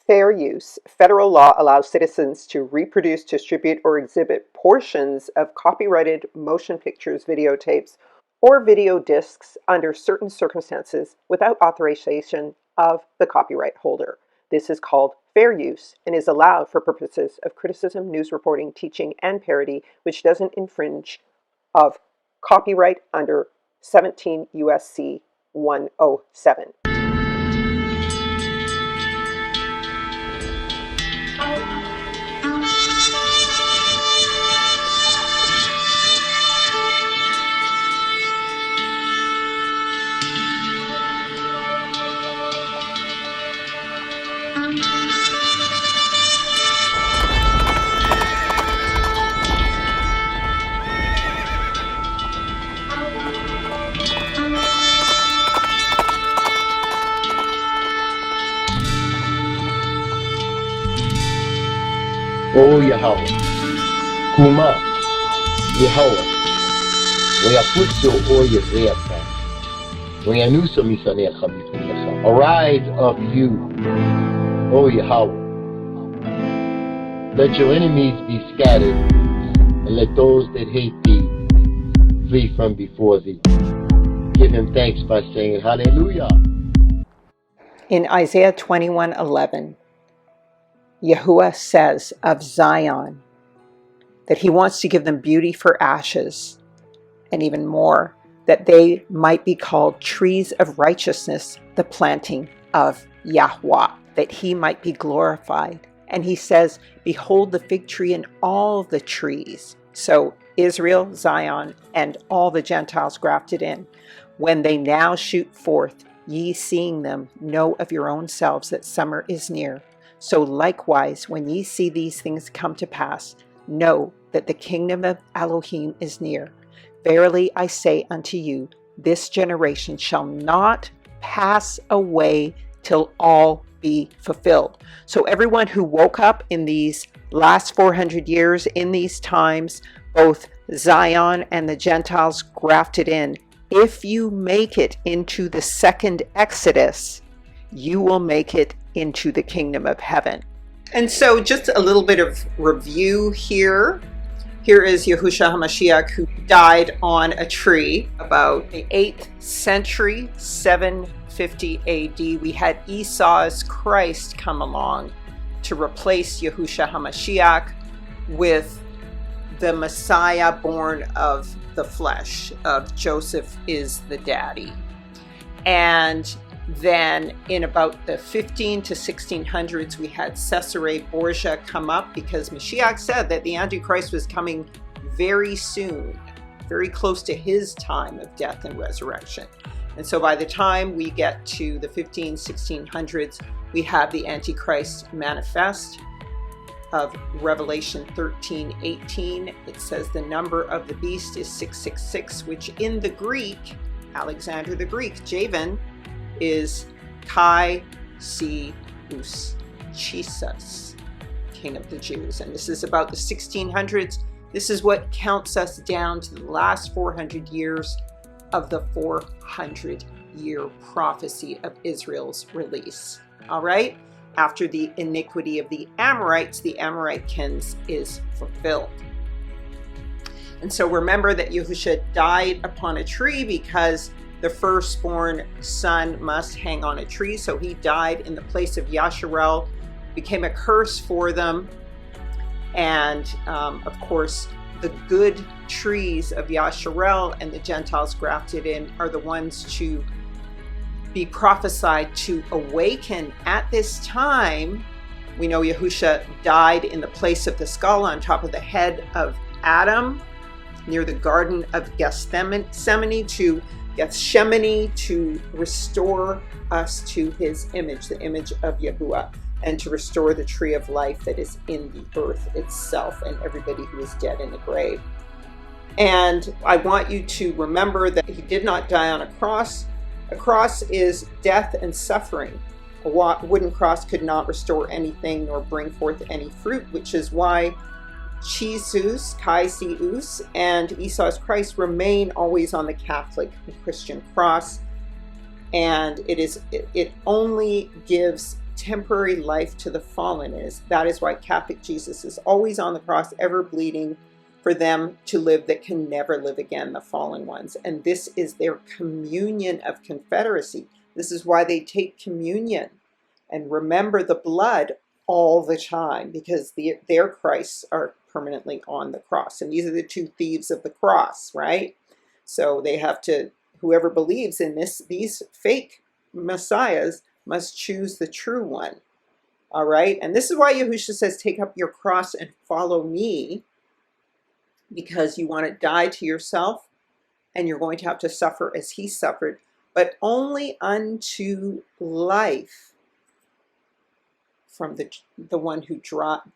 Fair use. Federal law allows citizens to reproduce, distribute, or exhibit portions of copyrighted motion pictures, videotapes, or video discs under certain circumstances without authorization of the copyright holder. This is called fair use and is allowed for purposes of criticism, news reporting, teaching, and parody, which doesn't infringe of copyright under 17 U.S.C. 107. O Yahweh, Kuma, Yahweh, Wayapusto O Yazeasa, Wayanusa Misane Khabitusa. Arise of you, O Yahweh. Let your enemies be scattered, and let those that hate thee flee from before thee. Give him thanks by saying Hallelujah. In Isaiah 21:11, Yahuwah says of Zion that he wants to give them beauty for ashes, and even more, that they might be called trees of righteousness, the planting of Yahweh, that he might be glorified. And he says, behold the fig tree and all the trees. So Israel, Zion, and all the Gentiles grafted in. When they now shoot forth, ye seeing them, know of your own selves that summer is near. So likewise, when ye see these things come to pass, know that the kingdom of Elohim is near. Verily I say unto you, this generation shall not pass away till all be fulfilled. So everyone who woke up in these last 400 years, in these times, both Zion and the Gentiles grafted in, if you make it into the second Exodus, you will make it into the kingdom of heaven. And so just a little bit of review here. Here is Yahushua HaMashiach, who died on a tree about the 8th century, 750 AD. We had Esau's Christ come along to replace Yahushua HaMashiach with the Messiah born of the flesh, of Joseph is the daddy. And then in about the 15 to 1600s, we had Caesarea Borgia come up because Mashiach said that the Antichrist was coming very soon, very close to his time of death and resurrection. And so by the time we get to the 1600s, we have the Antichrist manifest of Revelation 13:18. It says the number of the beast is 666, which in the Greek, Alexander the Greek, Javan, is Kai Si Us, Jesus, King of the Jews. And this is about the 1600s. This is what counts us down to the last 400 years of the 400-year prophecy of Israel's release. All right? After the iniquity of the Amorite kings is fulfilled. And so remember that Yahushua died upon a tree because the firstborn son must hang on a tree. So he died in the place of Yasharel, became a curse for them. And of course, the good trees of Yasharel and the Gentiles grafted in are the ones to be prophesied to awaken at this time. We know Yahushua died in the place of the skull on top of the head of Adam near the Garden of Gethsemane to restore us to his image, the image of Yahuwah, and to restore the tree of life that is in the earth itself and everybody who is dead in the grave. And I want you to remember that he did not die on a cross. A cross is death and suffering. A wooden cross could not restore anything nor bring forth any fruit, which is why Jesus, Kai-Sius, and Esau's Christ remain always on the Catholic and Christian cross. And it only gives temporary life to the fallen is. That is why Catholic Jesus is always on the cross, ever bleeding for them to live that can never live again, the fallen ones. And this is their communion of confederacy. This is why they take communion and remember the blood all the time, because their Christs are permanently on the cross. And these are the two thieves of the cross, right? So they have to, whoever believes in these fake messiahs must choose the true one. All right? And this is why Yahushua says, take up your cross and follow me, because you want to die to yourself and you're going to have to suffer as he suffered, but only unto life from the one who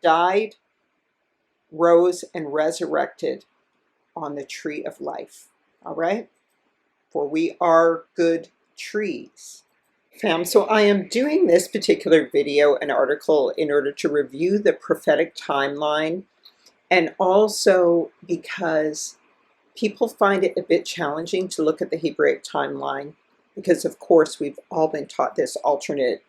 died, rose, and resurrected on the tree of life. All right? For we are good trees. Fam, so I am doing this particular video and article in order to review the prophetic timeline, and also because people find it a bit challenging to look at the Hebraic timeline, because of course we've all been taught this alternate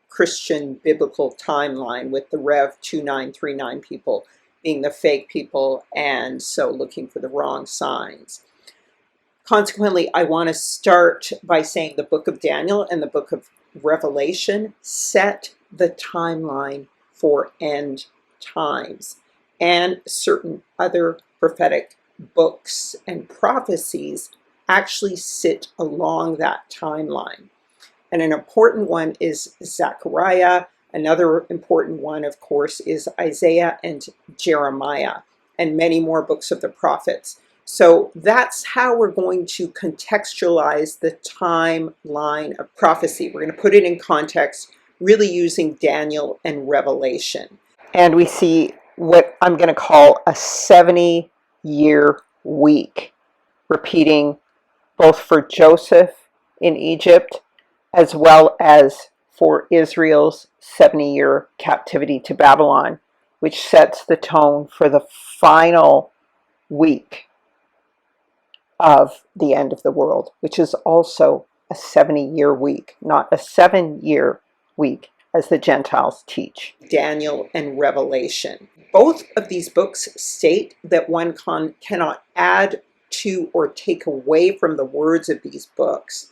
Christian biblical timeline with the Rev 2939 people being the fake people, and so looking for the wrong signs. Consequently, I want to start by saying the book of Daniel and the book of Revelation set the timeline for end times, and certain other prophetic books and prophecies actually sit along that timeline. And an important one is Zechariah. Another important one, of course, is Isaiah and Jeremiah, and many more books of the prophets. So that's how we're going to contextualize the timeline of prophecy. We're going to put it in context, really using Daniel and Revelation. And we see what I'm going to call a 70-year week, repeating both for Joseph in Egypt as well as for Israel's 70-year captivity to Babylon, which sets the tone for the final week of the end of the world, which is also a 70-year week, not a 7-year week, as the Gentiles teach. Daniel and Revelation. Both of these books state that one cannot add to or take away from the words of these books.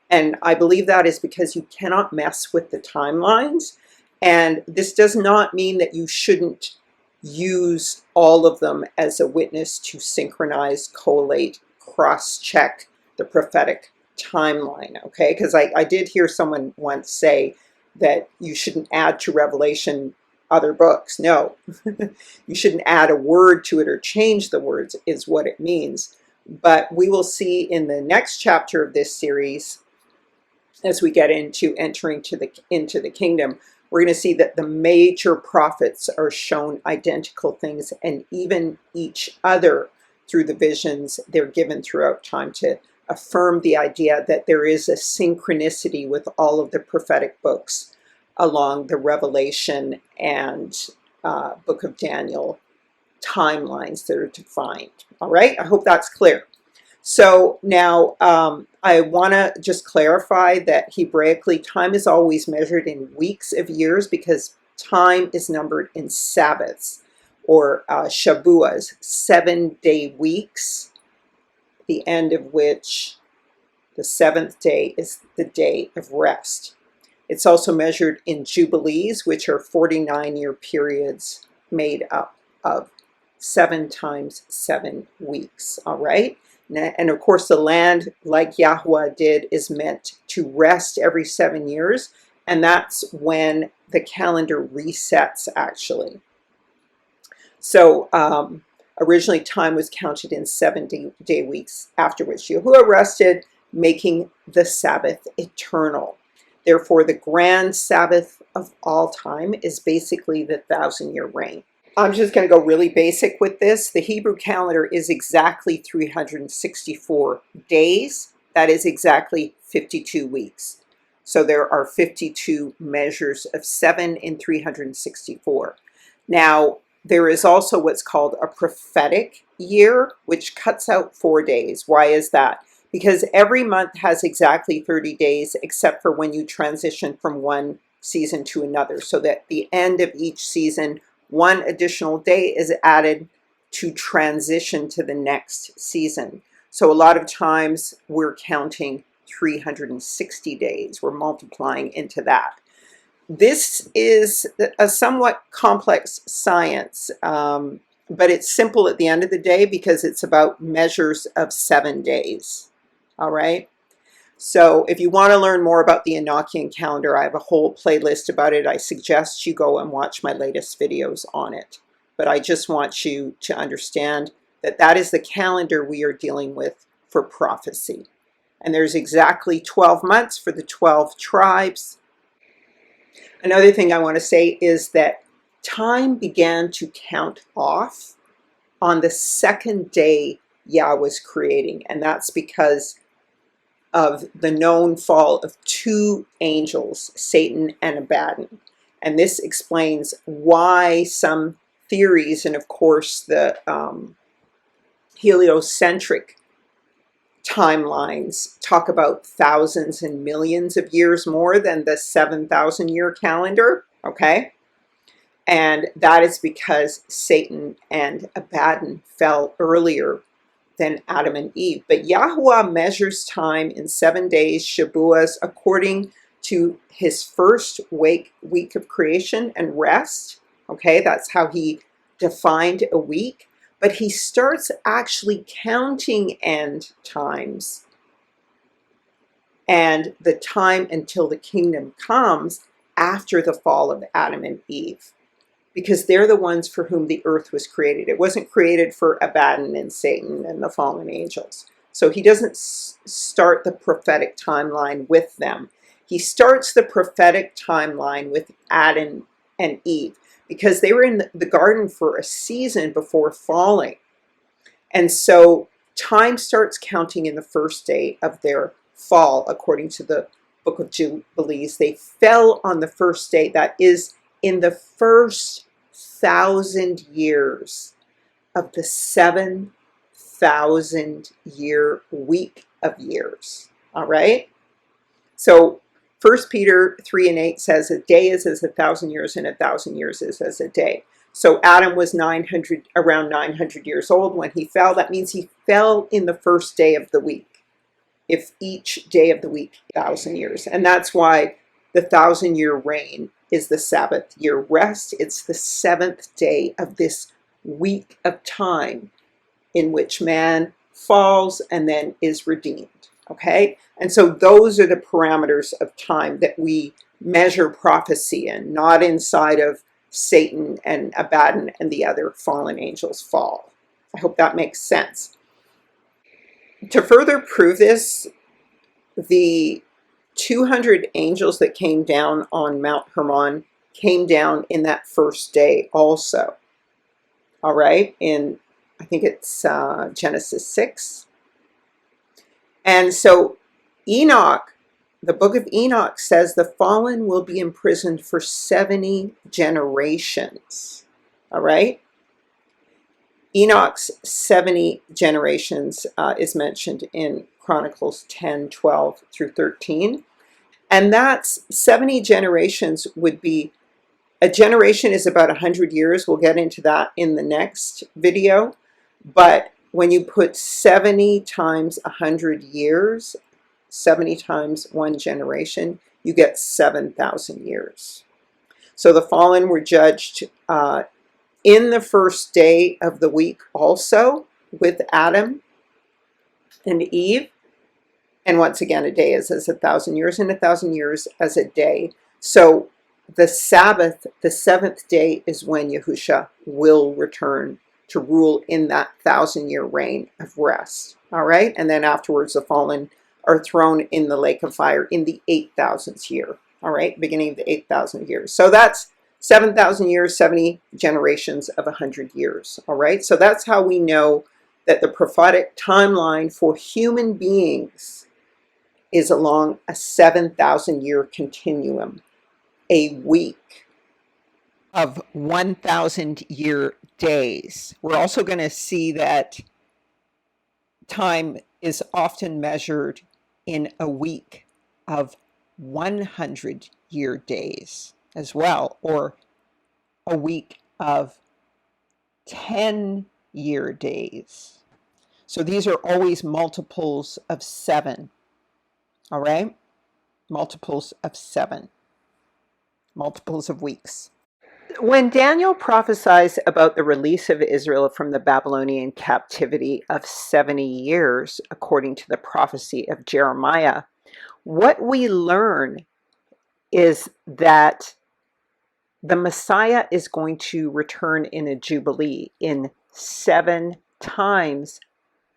And I believe that is because you cannot mess with the timelines. And this does not mean that you shouldn't use all of them as a witness to synchronize, collate, cross-check the prophetic timeline, okay? Because I did hear someone once say that you shouldn't add to Revelation other books. No, you shouldn't add a word to it or change the words is what it means. But we will see in the next chapter of this series, as we get into entering into the kingdom, we're going to see that the major prophets are shown identical things, and even each other through the visions they're given throughout time, to affirm the idea that there is a synchronicity with all of the prophetic books along the Revelation and book of Daniel timelines that are defined. All right, I hope that's clear. So now I want to just clarify that Hebraically time is always measured in weeks of years, because time is numbered in Sabbaths, or Shabuas, 7-day weeks, the end of which the seventh day is the day of rest. It's also measured in Jubilees, which are 49-year periods made up of 7 times 7 weeks, all right? And of course, the land, like Yahweh did, is meant to rest every 7 years, and that's when the calendar resets, actually. So originally time was counted in 7-day weeks, after which Yahuwah rested, making the Sabbath eternal. Therefore, the grand Sabbath of all time is basically the 1,000-year reign. I'm just going to go really basic with this. The Hebrew calendar is exactly 364 days. That is exactly 52 weeks. So there are 52 measures of 7 in 364. Now, there is also what's called a prophetic year, which cuts out 4 days. Why is that? Because every month has exactly 30 days, except for when you transition from one season to another, so that at the end of each season, one additional day is added to transition to the next season. So a lot of times we're counting 360 days. We're multiplying into that. This is a somewhat complex science, but it's simple at the end of the day because it's about measures of 7 days. All right. So if you want to learn more about the Enochian calendar, I have a whole playlist about it. I suggest you go and watch my latest videos on it. But I just want you to understand that that is the calendar we are dealing with for prophecy. And there's exactly 12 months for the 12 tribes. Another thing I want to say is that time began to count off on the second day Yah was creating. And that's because of the known fall of two angels, Satan and Abaddon. And this explains why some theories, and of course the heliocentric timelines, talk about thousands and millions of years more than the 7,000 year calendar, okay? And that is because Satan and Abaddon fell earlier than Adam and Eve. But Yahuwah measures time in 7 days, Shabuas, according to his first week of creation and rest. Okay, that's how he defined a week. But he starts actually counting end times and the time until the kingdom comes after the fall of Adam and Eve, because they're the ones for whom the earth was created. It wasn't created for Abaddon and Satan and the fallen angels. So he doesn't start the prophetic timeline with them. He starts the prophetic timeline with Adam and Eve, because they were in the garden for a season before falling. And so time starts counting in the first day of their fall, according to the Book of Jubilees. They fell on the first day, that is, in the first 1,000 years of the 7,000 year week of years. All right. So 1 Peter 3:8 says a day is as 1,000 years, and 1,000 years is as a day. So Adam was around 900 years old when he fell. That means he fell in the first day of the week. If each day of the week, 1,000 years. And that's why the 1,000 year reign is the Sabbath year rest. It's the 7th day of this week of time in which man falls and then is redeemed. Okay? And so those are the parameters of time that we measure prophecy in, not inside of Satan and Abaddon and the other fallen angels' fall. I hope that makes sense. To further prove this, the 200 angels that came down on Mount Hermon came down in that first day also. All right, in I think it's Genesis 6. And so Enoch, the book of Enoch says the fallen will be imprisoned for 70 generations. All right. Enoch's 70 generations is mentioned in Chronicles 10:12 through 13. And that's 70 generations would be, a generation is about 100 years. We'll get into that in the next video. But when you put 70 times 100 years, 70 times one generation, you get 7,000 years. So the fallen were judged in the first day of the week also with Adam and Eve. And once again, a day is as 1,000 years, and 1,000 years as a day. So the Sabbath, the 7th day, is when Yahusha will return to rule in that 1,000-year reign of rest. All right. And then afterwards, the fallen are thrown in the lake of fire in the 8,000th year. All right. Beginning of the 8,000 years. So that's 7,000 years, 70 generations of 100 years. All right. So that's how we know that the prophetic timeline for human beings is along a 7,000 year continuum, a week of 1,000 year days. We're also going to see that time is often measured in a week of 100-year days as well, or a week of 10-year days. So these are always multiples of 7, all right? Multiples of 7, multiples of weeks. When Daniel prophesies about the release of Israel from the Babylonian captivity of 70 years, according to the prophecy of Jeremiah, what we learn is that the Messiah is going to return in a jubilee in 7 times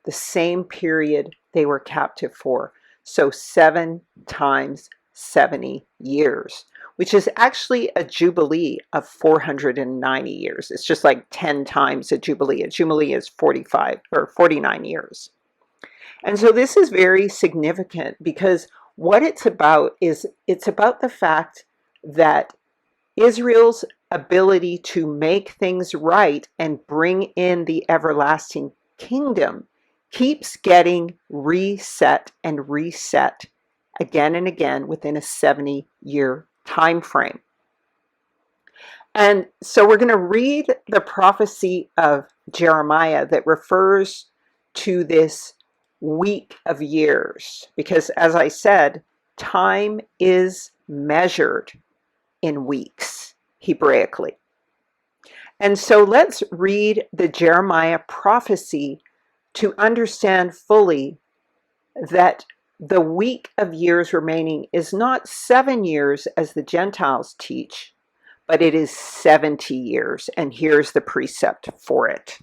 the same period they were captive for. So 7 times 70 years, which is actually a jubilee of 490 years. It's just like 10 times a jubilee. A jubilee is 45 or 49 years. And so this is very significant because what it's about is it's about the fact that Israel's ability to make things right and bring in the everlasting kingdom keeps getting reset and reset again and again within a 70-year time frame. And so we're going to read the prophecy of Jeremiah that refers to this week of years, because as I said, time is measured in weeks, Hebraically. And so let's read the Jeremiah prophecy to understand fully that the week of years remaining is not 7 years as the Gentiles teach, but it is 70 years. And here's the precept for it.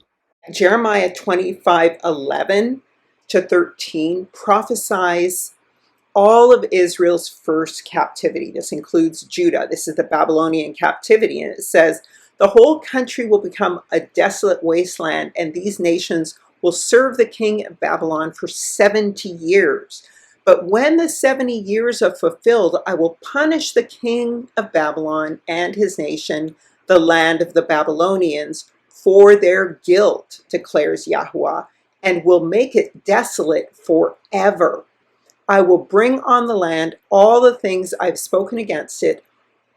Jeremiah 25:11 to 13 prophesies all of Israel's first captivity. This includes Judah. This is the Babylonian captivity. And it says, the whole country will become a desolate wasteland, and these nations will serve the king of Babylon for 70 years. But when the 70 years are fulfilled, I will punish the king of Babylon and his nation, the land of the Babylonians, for their guilt, declares Yahweh, and will make it desolate forever. I will bring on the land all the things I've spoken against it,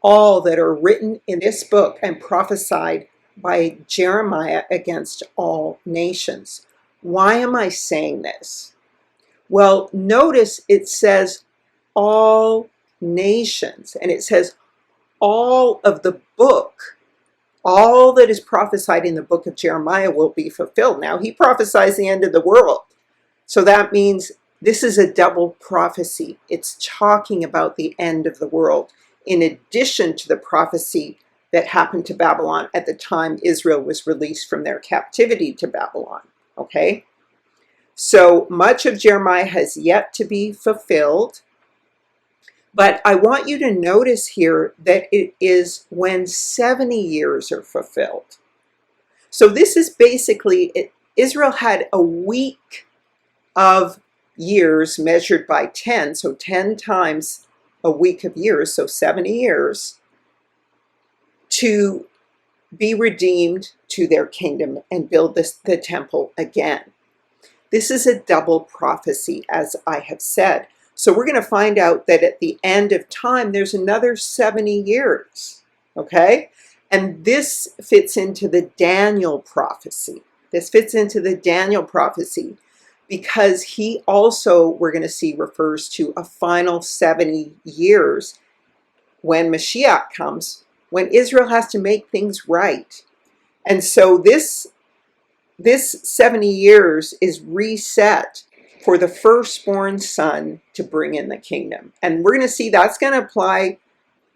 all that are written in this book and prophesied by Jeremiah against all nations. Why am I saying this? Well, notice it says all nations, and it says all of the book. All that is prophesied in the book of Jeremiah will be fulfilled. Now, he prophesies the end of the world. So that means this is a double prophecy. It's talking about the end of the world, in addition to the prophecy that happened to Babylon at the time Israel was released from their captivity to Babylon. Okay? So much of Jeremiah has yet to be fulfilled. But I want you to notice here that it is when 70 years are fulfilled. So this is basically, Israel had a week of years measured by 10, so 10 times a week of years, so 70 years, to be redeemed to their kingdom and build the temple again. This is a double prophecy, as I have said. So we're going to find out that at the end of time, there's another 70 years, okay? And this fits into the Daniel prophecy. This fits into the Daniel prophecy because he also, we're going to see, refers to a final 70 years when Mashiach comes, when Israel has to make things right. And so this 70 years is reset for the firstborn son to bring in the kingdom. And we're going to see that's going to apply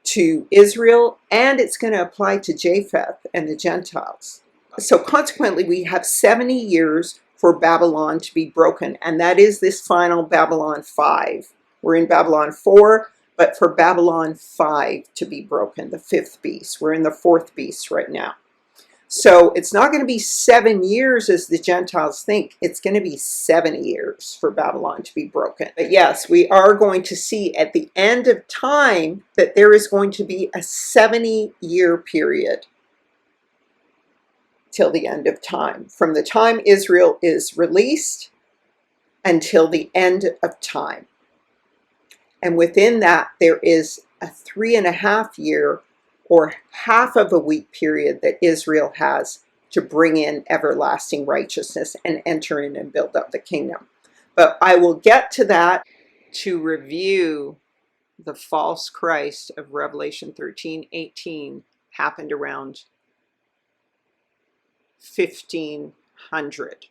to Israel, and it's going to apply to Japheth and the Gentiles. So consequently, we have 70 years for Babylon to be broken, and that is this final Babylon 5. We're in Babylon 4, but for Babylon 5 to be broken, the 5th beast. We're in the 4th beast right now. So it's not going to be 7 years as the Gentiles think. It's going to be 70 years for Babylon to be broken. But yes, we are going to see at the end of time that there is going to be a 70-year period till the end of time. From the time Israel is released until the end of time. And within that, there is a 3.5 year or half of a week period that Israel has to bring in everlasting righteousness and enter in and build up the kingdom. But I will get to that. To review, the false Christ of Revelation 13:18 happened around 1500,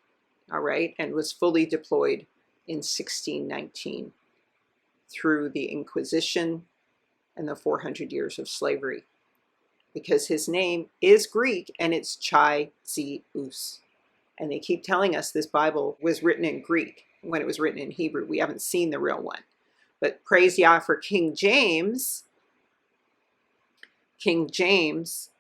all right, and was fully deployed in 1619 through the Inquisition and the 400 years of slavery, because his name is Greek and it's Chai-Zi-Us. And they keep telling us this Bible was written in Greek when it was written in Hebrew. We haven't seen the real one. But praise Yah for King James. King James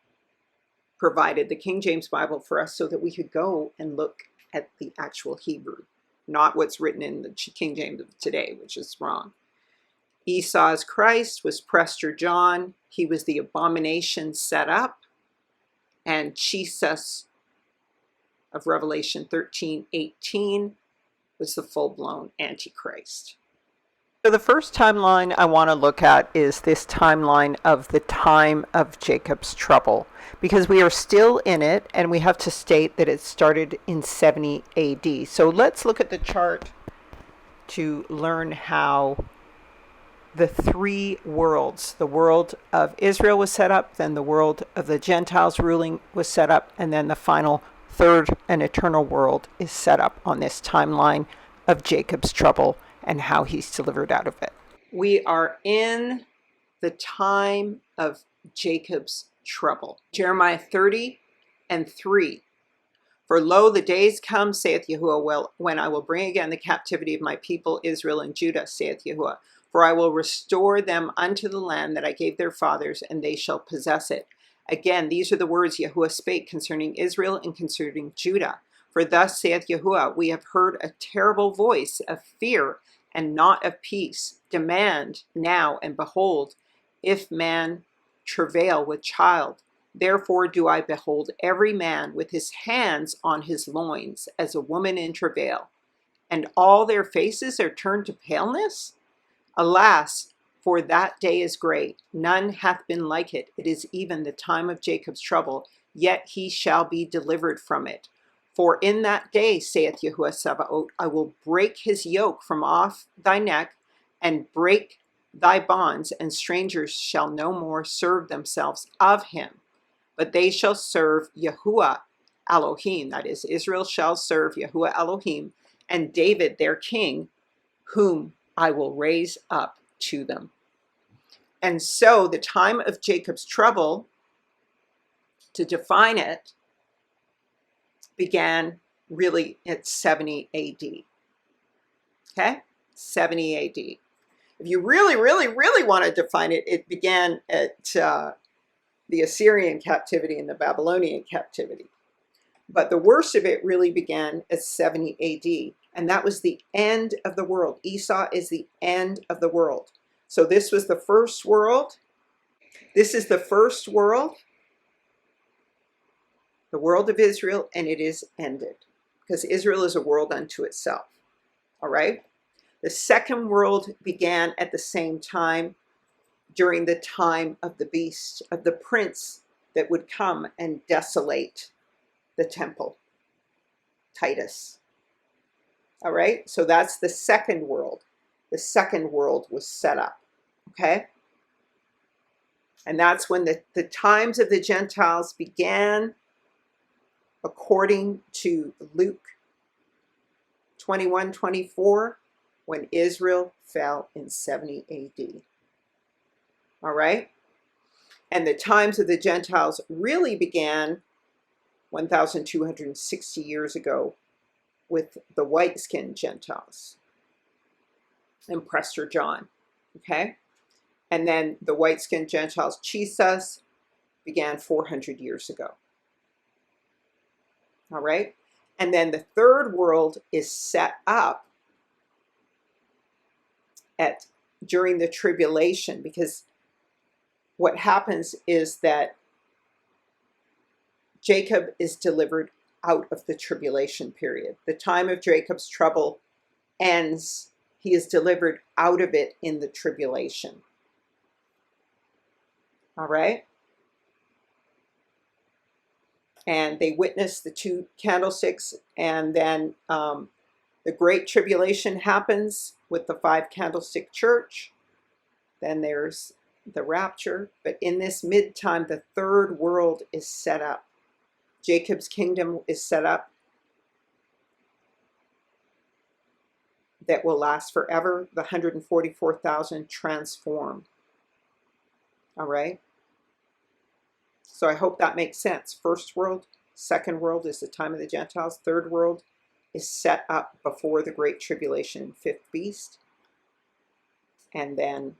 provided the King James Bible for us so that we could go and look at the actual Hebrew, not what's written in the King James of today, which is wrong. Esau's Christ was Prester John. He was the abomination set up. And Jesus of Revelation 13:18 was the full-blown Antichrist. So the first timeline I want to look at is this timeline of the time of Jacob's trouble, because we are still in it, and we have to state that it started in 70 AD. So let's look at the chart to learn how the three worlds, the world of Israel was set up, then the world of the Gentiles ruling was set up, and then the final third and eternal world is set up on this timeline of Jacob's trouble and how he's delivered out of it. We are in the time of Jacob's trouble. Jeremiah 30:3. For lo, the days come, saith Yahuwah, when I will bring again the captivity of my people Israel and Judah, saith Yahuwah. For I will restore them unto the land that I gave their fathers, and they shall possess it. Again, these are the words Yahuwah spake concerning Israel and concerning Judah. For thus saith Yahuwah, we have heard a terrible voice of fear and not of peace. Demand now, and behold, if man travail with child. Therefore do I behold every man with his hands on his loins, as a woman in travail, and all their faces are turned to paleness? Alas, for that day is great, none hath been like it. It is even the time of Jacob's trouble, yet he shall be delivered from it. For in that day, saith Yahuwah Sabaoth, I will break his yoke from off thy neck, and break thy bonds, and strangers shall no more serve themselves of him, but they shall serve Yahuwah Elohim. That is, Israel shall serve Yahuwah Elohim, and David their king, whom I will raise up to them. And so the time of Jacob's trouble, to define it, began really at 70 AD. Okay? 70 AD. If you really, really, really want to define it, it began at the Assyrian captivity and the Babylonian captivity. But the worst of it really began at 70 AD. And that was the end of the world. Esau is the end of the world. So this was the first world. This is the first world, the world of Israel, and it is ended. Because Israel is a world unto itself. All right? The second world began at the same time, during the time of the beast, of the prince that would come and desolate the temple, Titus. All right, so that's the second world. The second world was set up, okay? And that's when the times of the Gentiles began, according to Luke 21:24, when Israel fell in 70 AD. All right? And the times of the Gentiles really began 1,260 years ago with the white-skinned Gentiles and Prester John, okay? And then the white-skinned Gentiles, Jesus, began 400 years ago. All right? And then the third world is set up during the tribulation, because what happens is that Jacob is delivered out of the tribulation period. The time of Jacob's trouble ends he is delivered out of it in the tribulation. All right? And they witness the two candlesticks, and then the Great Tribulation happens with the 5 candlestick church. Then there's the rapture. But in this mid-time, the third world is set up. Jacob's kingdom is set up that will last forever. The 144,000 transform. All right? So I hope that makes sense. First world, second world is the time of the Gentiles. Third world is set up before the Great Tribulation, 5th beast. And then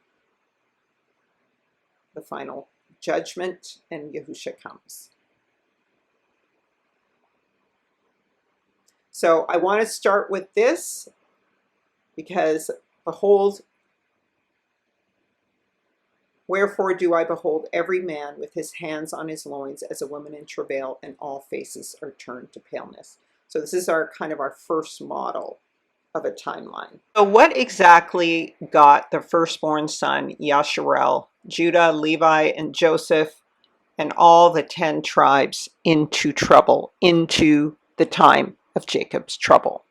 the final judgment, and Yahusha comes. So I want to start with this because, behold, wherefore do I behold every man with his hands on his loins as a woman in travail, and all faces are turned to paleness. So this is our kind of our first model of a timeline. So what exactly got the firstborn son, Yasharel, Judah, Levi, and Joseph, and all the 10 tribes into trouble, into the time of Jacob's trouble?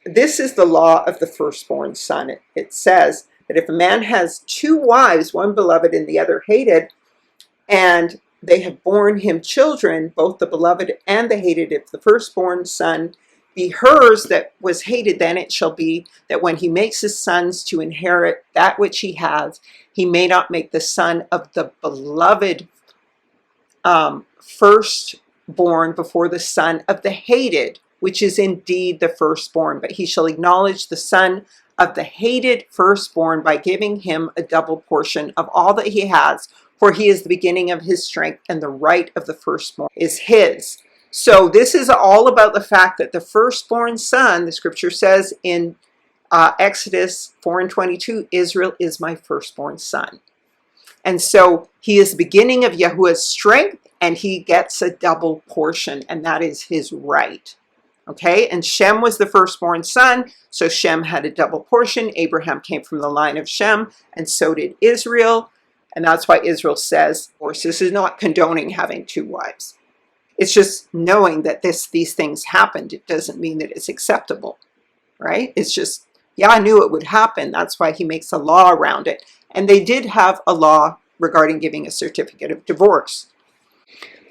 This is the law of the firstborn son. It says that if a man has 2 wives, one beloved and the other hated, and they have borne him children, both the beloved and the hated, if the firstborn son be hers that was hated, then it shall be that when he makes his sons to inherit that which he has, he may not make the son of the beloved firstborn before the son of the hated, which is indeed the firstborn. But he shall acknowledge the son of the hated firstborn by giving him a double portion of all that he has, for he is the beginning of his strength, and the right of the firstborn is his. So this is all about the fact that the firstborn son, the scripture says in Exodus 4:22, Israel is my firstborn son. And so he is the beginning of Yahuwah's strength, and he gets a double portion, and that is his right. Okay, and Shem was the firstborn son, so Shem had a double portion. Abraham came from the line of Shem, and so did Israel. And that's why Israel says, of course, this is not condoning having 2 wives. It's just knowing that these things happened. It doesn't mean that it's acceptable, right? It's just, yeah, I knew it would happen. That's why he makes a law around it. And they did have a law regarding giving a certificate of divorce.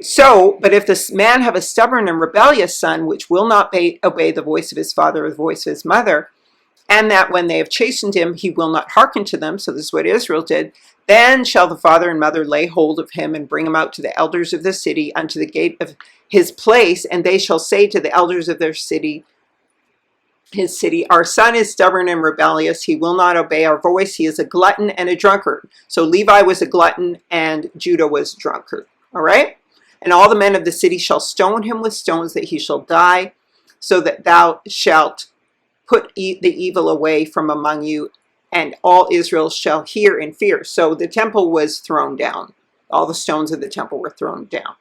So, but if this man have a stubborn and rebellious son, which will not obey the voice of his father or the voice of his mother, and that when they have chastened him, he will not hearken to them, so this is what Israel did, then shall the father and mother lay hold of him and bring him out to the elders of the city unto the gate of his place, and they shall say to the elders of their city, his city, our son is stubborn and rebellious. He will not obey our voice. He is a glutton and a drunkard. So Levi was a glutton and Judah was a drunkard. All right? And all the men of the city shall stone him with stones that he shall die, so that thou shalt put the evil away from among you, and all Israel shall hear in fear. So the temple was thrown down. All the stones of the temple were thrown down.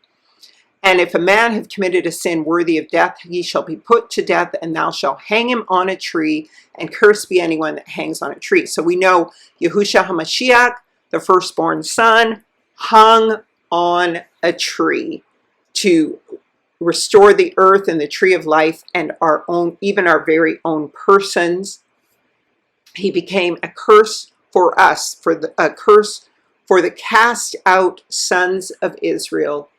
And if a man have committed a sin worthy of death, he shall be put to death, and thou shalt hang him on a tree, and cursed be anyone that hangs on a tree. So we know Yahushua HaMashiach, the firstborn son, hung on a tree to restore the earth and the tree of life and our own, even our very own persons. He became a curse for us, a curse for the cast out sons of Israel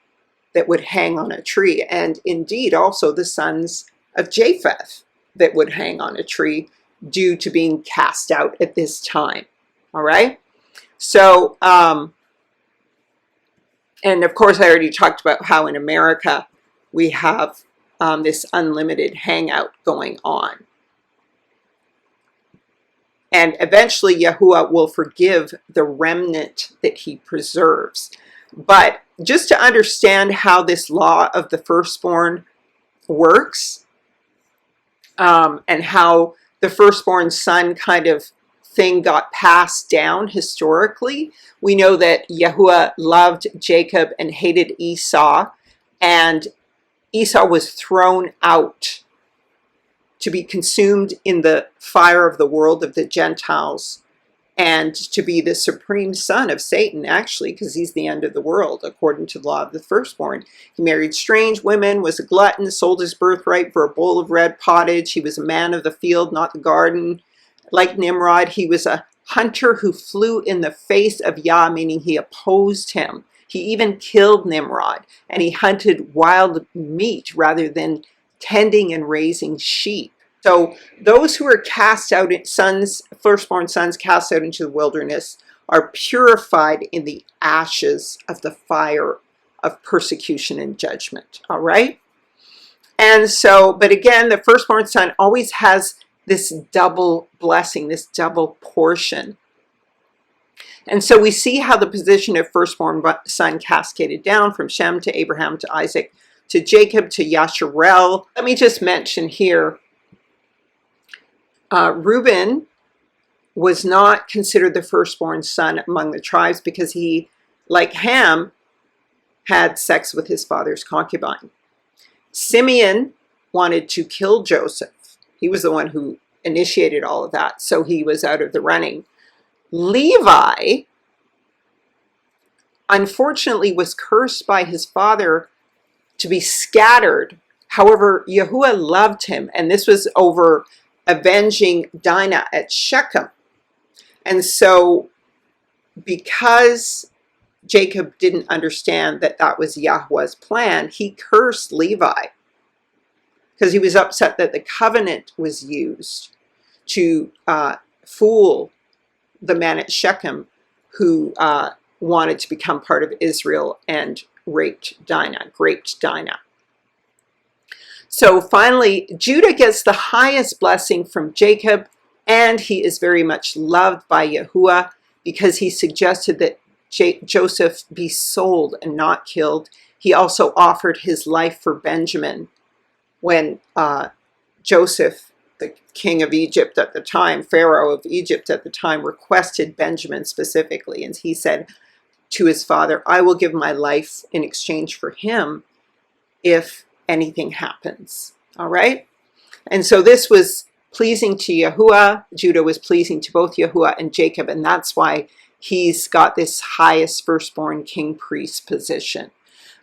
that would hang on a tree, and indeed also the sons of Japheth that would hang on a tree due to being cast out at this time. All right? So, and of course I already talked about how in America we have this unlimited hangout going on. And eventually Yahuwah will forgive the remnant that he preserves. But just to understand how this law of the firstborn works, and how the firstborn son kind of thing got passed down historically, we know that Yahuwah loved Jacob and hated Esau, and Esau was thrown out to be consumed in the fire of the world of the Gentiles, and to be the supreme son of Satan, actually, because he's the end of the world, according to the law of the firstborn. He married strange women, was a glutton, sold his birthright for a bowl of red pottage. He was a man of the field, not the garden. Like Nimrod, he was a hunter who flew in the face of Yah, meaning he opposed him. He even killed Nimrod, and he hunted wild meat rather than tending and raising sheep. So those who are cast out, firstborn sons cast out into the wilderness, are purified in the ashes of the fire of persecution and judgment. All right? And so, but again, the firstborn son always has this double blessing, this double portion. And so we see how the position of firstborn son cascaded down from Shem to Abraham to Isaac to Jacob to Yasharel. Let me just mention here, Reuben was not considered the firstborn son among the tribes because he, like Ham, had sex with his father's concubine. Simeon wanted to kill Joseph. He was the one who initiated all of that, so he was out of the running. Levi, unfortunately, was cursed by his father to be scattered. However, Yahuwah loved him, and this was over avenging Dinah at Shechem. And so, because Jacob didn't understand that that was Yahweh's plan, he cursed Levi because he was upset that the covenant was used to fool the man at Shechem who wanted to become part of Israel and raped Dinah. So finally, Judah gets the highest blessing from Jacob, and he is very much loved by Yahuwah because he suggested that Joseph be sold and not killed. He also offered his life for Benjamin when Joseph, the king of Egypt at the time, Pharaoh of Egypt at the time, requested Benjamin specifically. And he said to his father, I will give my life in exchange for him if anything happens. All right? And so this was pleasing to Yahuwah. Judah was pleasing to both Yahuwah and Jacob, and that's why he's got this highest firstborn king priest position.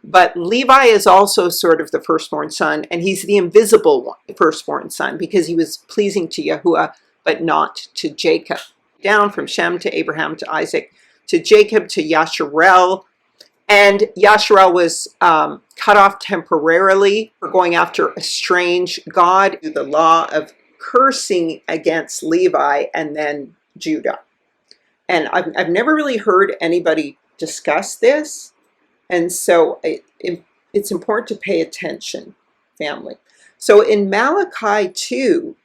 But Levi is also sort of the firstborn son, and he's the invisible firstborn son because he was pleasing to Yahuwah, but not to Jacob. Down from Shem to Abraham to Isaac to Jacob to Yasharel. And Yasharel was cut off temporarily for going after a strange god, the law of cursing against Levi and then Judah. And I've never really heard anybody discuss this. And so it's important to pay attention, family. So in Malachi 2,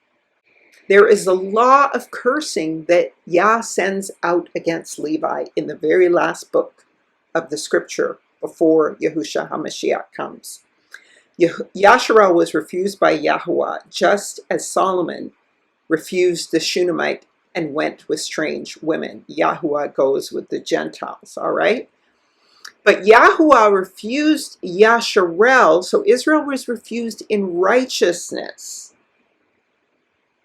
there is a law of cursing that Yah sends out against Levi in the very last book of the scripture before Yahushua HaMashiach comes. Yasharel was refused by Yahuwah, just as Solomon refused the Shunammite and went with strange women. Yahuwah goes with the Gentiles, all right? But Yahuwah refused Yasharel, so Israel was refused in righteousness.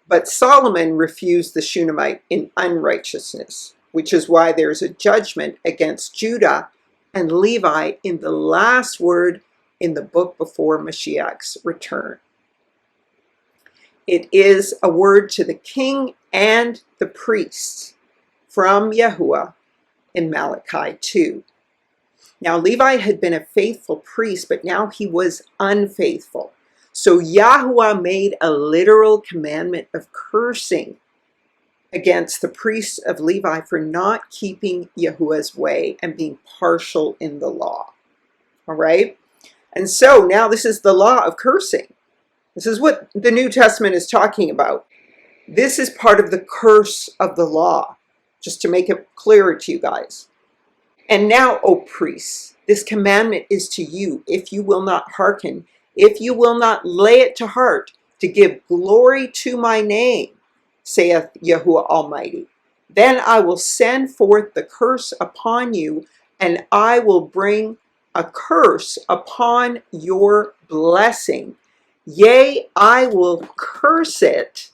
But Solomon refused the Shunammite in unrighteousness, which is why there's a judgment against Judah and Levi in the last word in the book before Mashiach's return. It is a word to the king and the priests from Yahuwah in Malachi 2. Now Levi had been a faithful priest, but now he was unfaithful. So Yahuwah made a literal commandment of cursing against the priests of Levi for not keeping Yahuwah's way and being partial in the law. All right? And so now this is the law of cursing. This is what the New Testament is talking about. This is part of the curse of the law, just to make it clearer to you guys. And now, O priests, this commandment is to you, if you will not hearken, if you will not lay it to heart, to give glory to my name, saith Yahuwah Almighty. Then I will send forth the curse upon you, and I will bring a curse upon your blessing. Yea, I will curse it,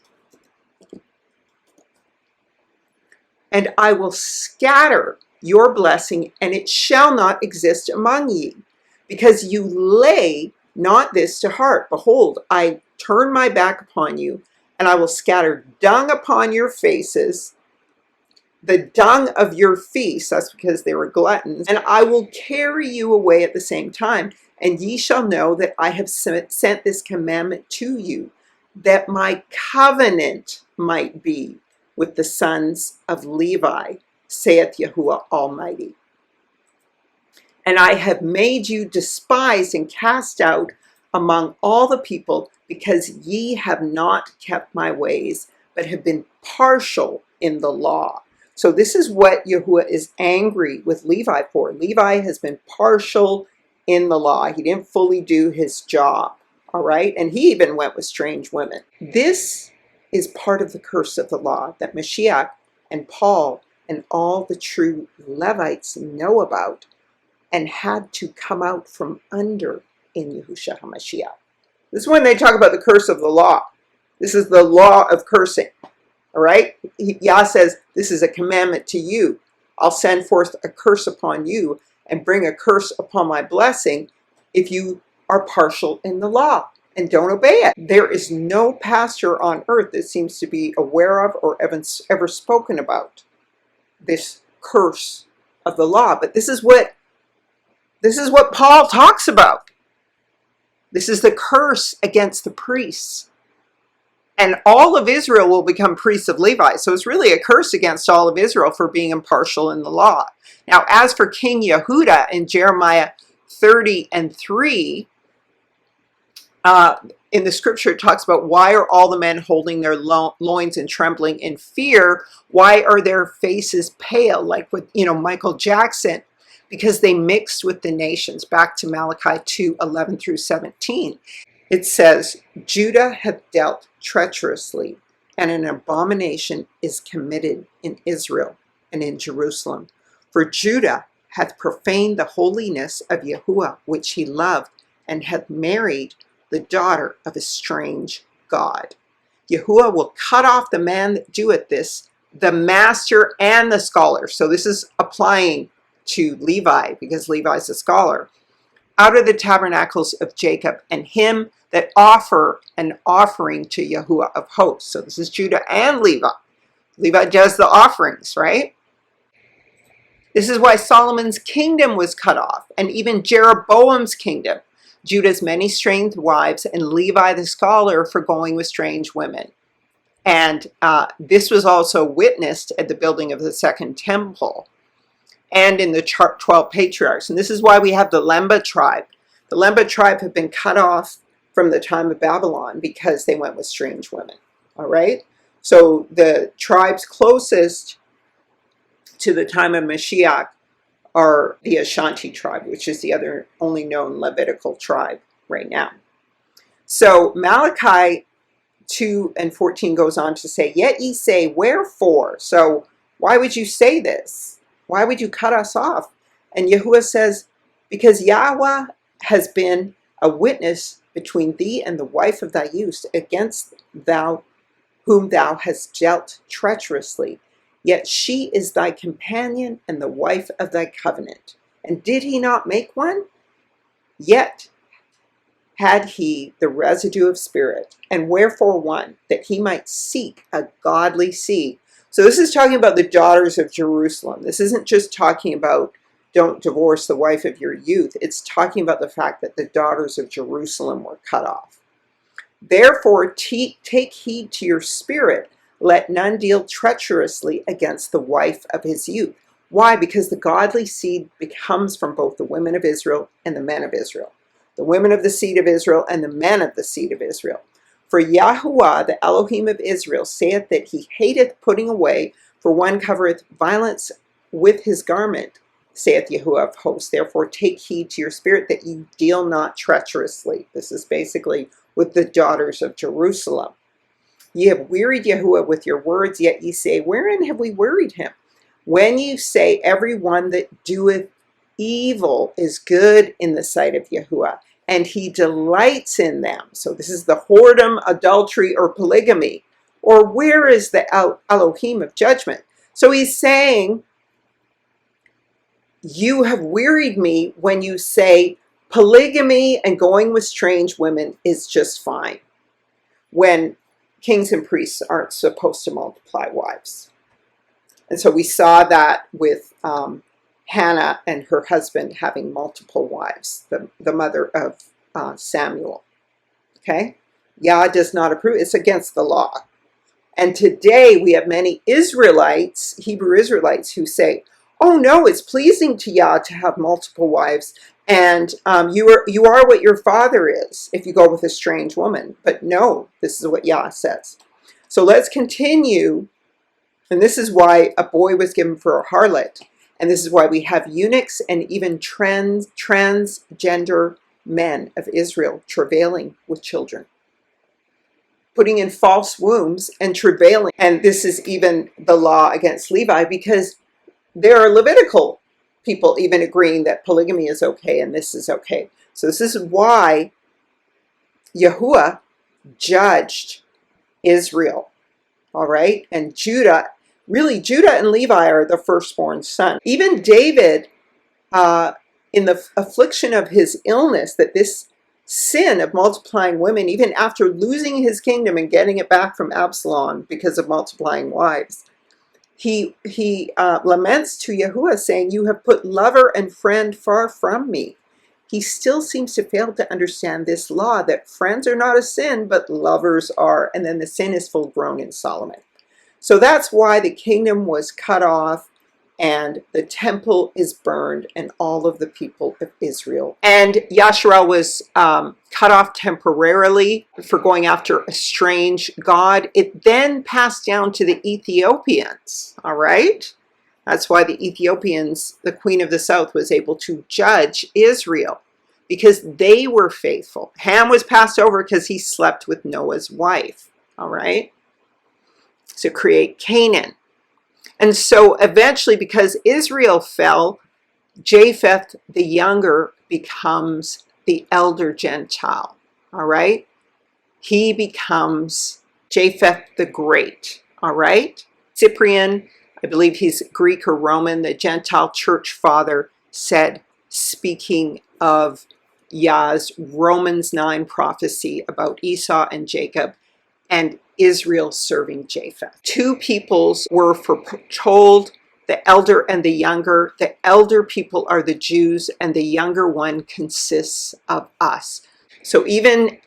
and I will scatter your blessing, and it shall not exist among ye, because you lay not this to heart. Behold, I turn my back upon you, and I will scatter dung upon your faces, the dung of your feasts, that's because they were gluttons, and I will carry you away at the same time. And ye shall know that I have sent this commandment to you, that my covenant might be with the sons of Levi, saith Yahuwah Almighty. And I have made you despised and cast out among all the people, because ye have not kept my ways, but have been partial in the law. So this is what Yahuwah is angry with Levi for. Levi has been partial in the law. He didn't fully do his job, all right? And he even went with strange women. This is part of the curse of the law that Mashiach and Paul and all the true Levites know about and had to come out from under in Yahushua HaMashiach. This is when they talk about the curse of the law. This is the law of cursing, all right? Yah says, this is a commandment to you. I'll send forth a curse upon you and bring a curse upon my blessing if you are partial in the law and don't obey it. There is no pastor on earth that seems to be aware of or ever spoken about this curse of the law. But this is what Paul talks about. This is the curse against the priests. And all of Israel will become priests of Levi. So it's really a curse against all of Israel for being impartial in the law. Now, as for King Yehuda in Jeremiah 30:3, in the scripture it talks about, why are all the men holding their loins and trembling in fear? Why are their faces pale, like with Michael Jackson? Because they mixed with the nations. Back to Malachi 2:11-17. It says, Judah hath dealt treacherously, and an abomination is committed in Israel and in Jerusalem. For Judah hath profaned the holiness of Yahuwah, which he loved, and hath married the daughter of a strange god. Yahuwah will cut off the man that doeth this, the master and the scholar. So this is applying to Levi, because Levi's a scholar, out of the tabernacles of Jacob, and him that offer an offering to Yahuwah of hosts. So this is Judah and Levi. Levi does the offerings, right? This is why Solomon's kingdom was cut off, and even Jeroboam's kingdom. Judah's many strange wives, and Levi the scholar for going with strange women. And this was also witnessed at the building of the second temple and in the 12 patriarchs. And this is why we have the Lemba tribe. The Lemba tribe have been cut off from the time of Babylon because they went with strange women, all right? So the tribes closest to the time of Mashiach are the Ashanti tribe, which is the other only known Levitical tribe right now. So Malachi 2:14 goes on to say, yet ye say, wherefore? So why would you say this? Why would you cut us off? And Yahuwah says, because Yahweh has been a witness between thee and the wife of thy youth, against thou whom thou hast dealt treacherously. Yet she is thy companion and the wife of thy covenant. And did he not make one? Yet had he the residue of spirit. And wherefore one? That he might seek a godly seed. So this is talking about the daughters of Jerusalem. This isn't just talking about don't divorce the wife of your youth. It's talking about the fact that the daughters of Jerusalem were cut off. Therefore, take heed to your spirit. Let none deal treacherously against the wife of his youth. Why? Because the godly seed comes from both the women of Israel and the men of Israel. The women of the seed of Israel and the men of the seed of Israel. For Yahuwah, the Elohim of Israel, saith that he hateth putting away, for one covereth violence with his garment, saith Yahuwah of hosts. Therefore take heed to your spirit that ye deal not treacherously. This is basically with the daughters of Jerusalem. Ye have wearied Yahuwah with your words, yet ye say, wherein have we wearied him? When you say, every one that doeth evil is good in the sight of Yahuwah, and he delights in them. So this is the whoredom, adultery, or polygamy. Or where is the Elohim of judgment? So he's saying, you have wearied me when you say polygamy and going with strange women is just fine, when kings and priests aren't supposed to multiply wives. And so we saw that with Hannah and her husband having multiple wives, the mother of Samuel. Okay? Yah does not approve. It's against the law. And today we have many Israelites, Hebrew Israelites, who say, oh no, it's pleasing to Yah to have multiple wives, and you are what your father is if you go with a strange woman. But no, this is what Yah says. So let's continue. And this is why a boy was given for a harlot. And this is why we have eunuchs and even transgender men of Israel travailing with children, putting in false wombs and travailing. And this is even the law against Levi, because there are Levitical people even agreeing that polygamy is okay and this is okay. So this is why Yahuwah judged Israel, all right? And Judah, really Judah and Levi are the firstborn son. Even David, in the affliction of his illness, that this sin of multiplying women, even after losing his kingdom and getting it back from Absalom because of multiplying wives, he laments to Yahuwah, saying, you have put lover and friend far from me. He still seems to fail to understand this law, that friends are not a sin, but lovers are. And then the sin is full grown in Solomon. So that's why the kingdom was cut off, and the temple is burned, and all of the people of Israel. And Yasharal was cut off temporarily for going after a strange god. It then passed down to the Ethiopians, all right? That's why the Ethiopians, the queen of the south, was able to judge Israel, because they were faithful. Ham was passed over because he slept with Noah's wife, all right? To create Canaan. And so eventually, because Israel fell, Japheth the younger becomes the elder Gentile, all right? He becomes Japheth the great, all right? Cyprian, I believe he's Greek or Roman, the Gentile church father, said, speaking of Yah's Romans 9 prophecy about Esau and Jacob, and Israel serving Japheth. Two peoples were foretold, the elder and the younger. The elder people are the Jews, and the younger one consists of us. So even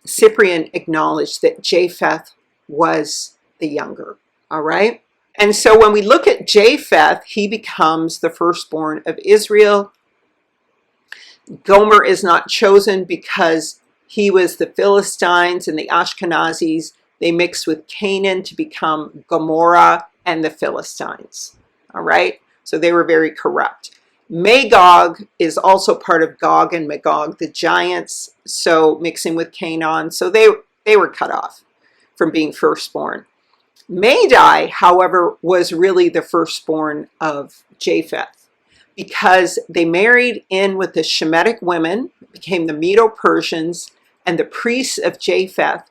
Cyprian acknowledged that Japheth was the younger, all right? And so when we look at Japheth, he becomes the firstborn of Israel. Gomer is not chosen because he was the Philistines, and the Ashkenazis, they mixed with Canaan to become Gomorrah and the Philistines. All right? So they were very corrupt. Magog is also part of Gog and Magog, the giants, so mixing with Canaan. So they were cut off from being firstborn. Madai, however, was really the firstborn of Japheth, because they married in with the Shemitic women, became the Medo-Persians, and the priests of Japheth.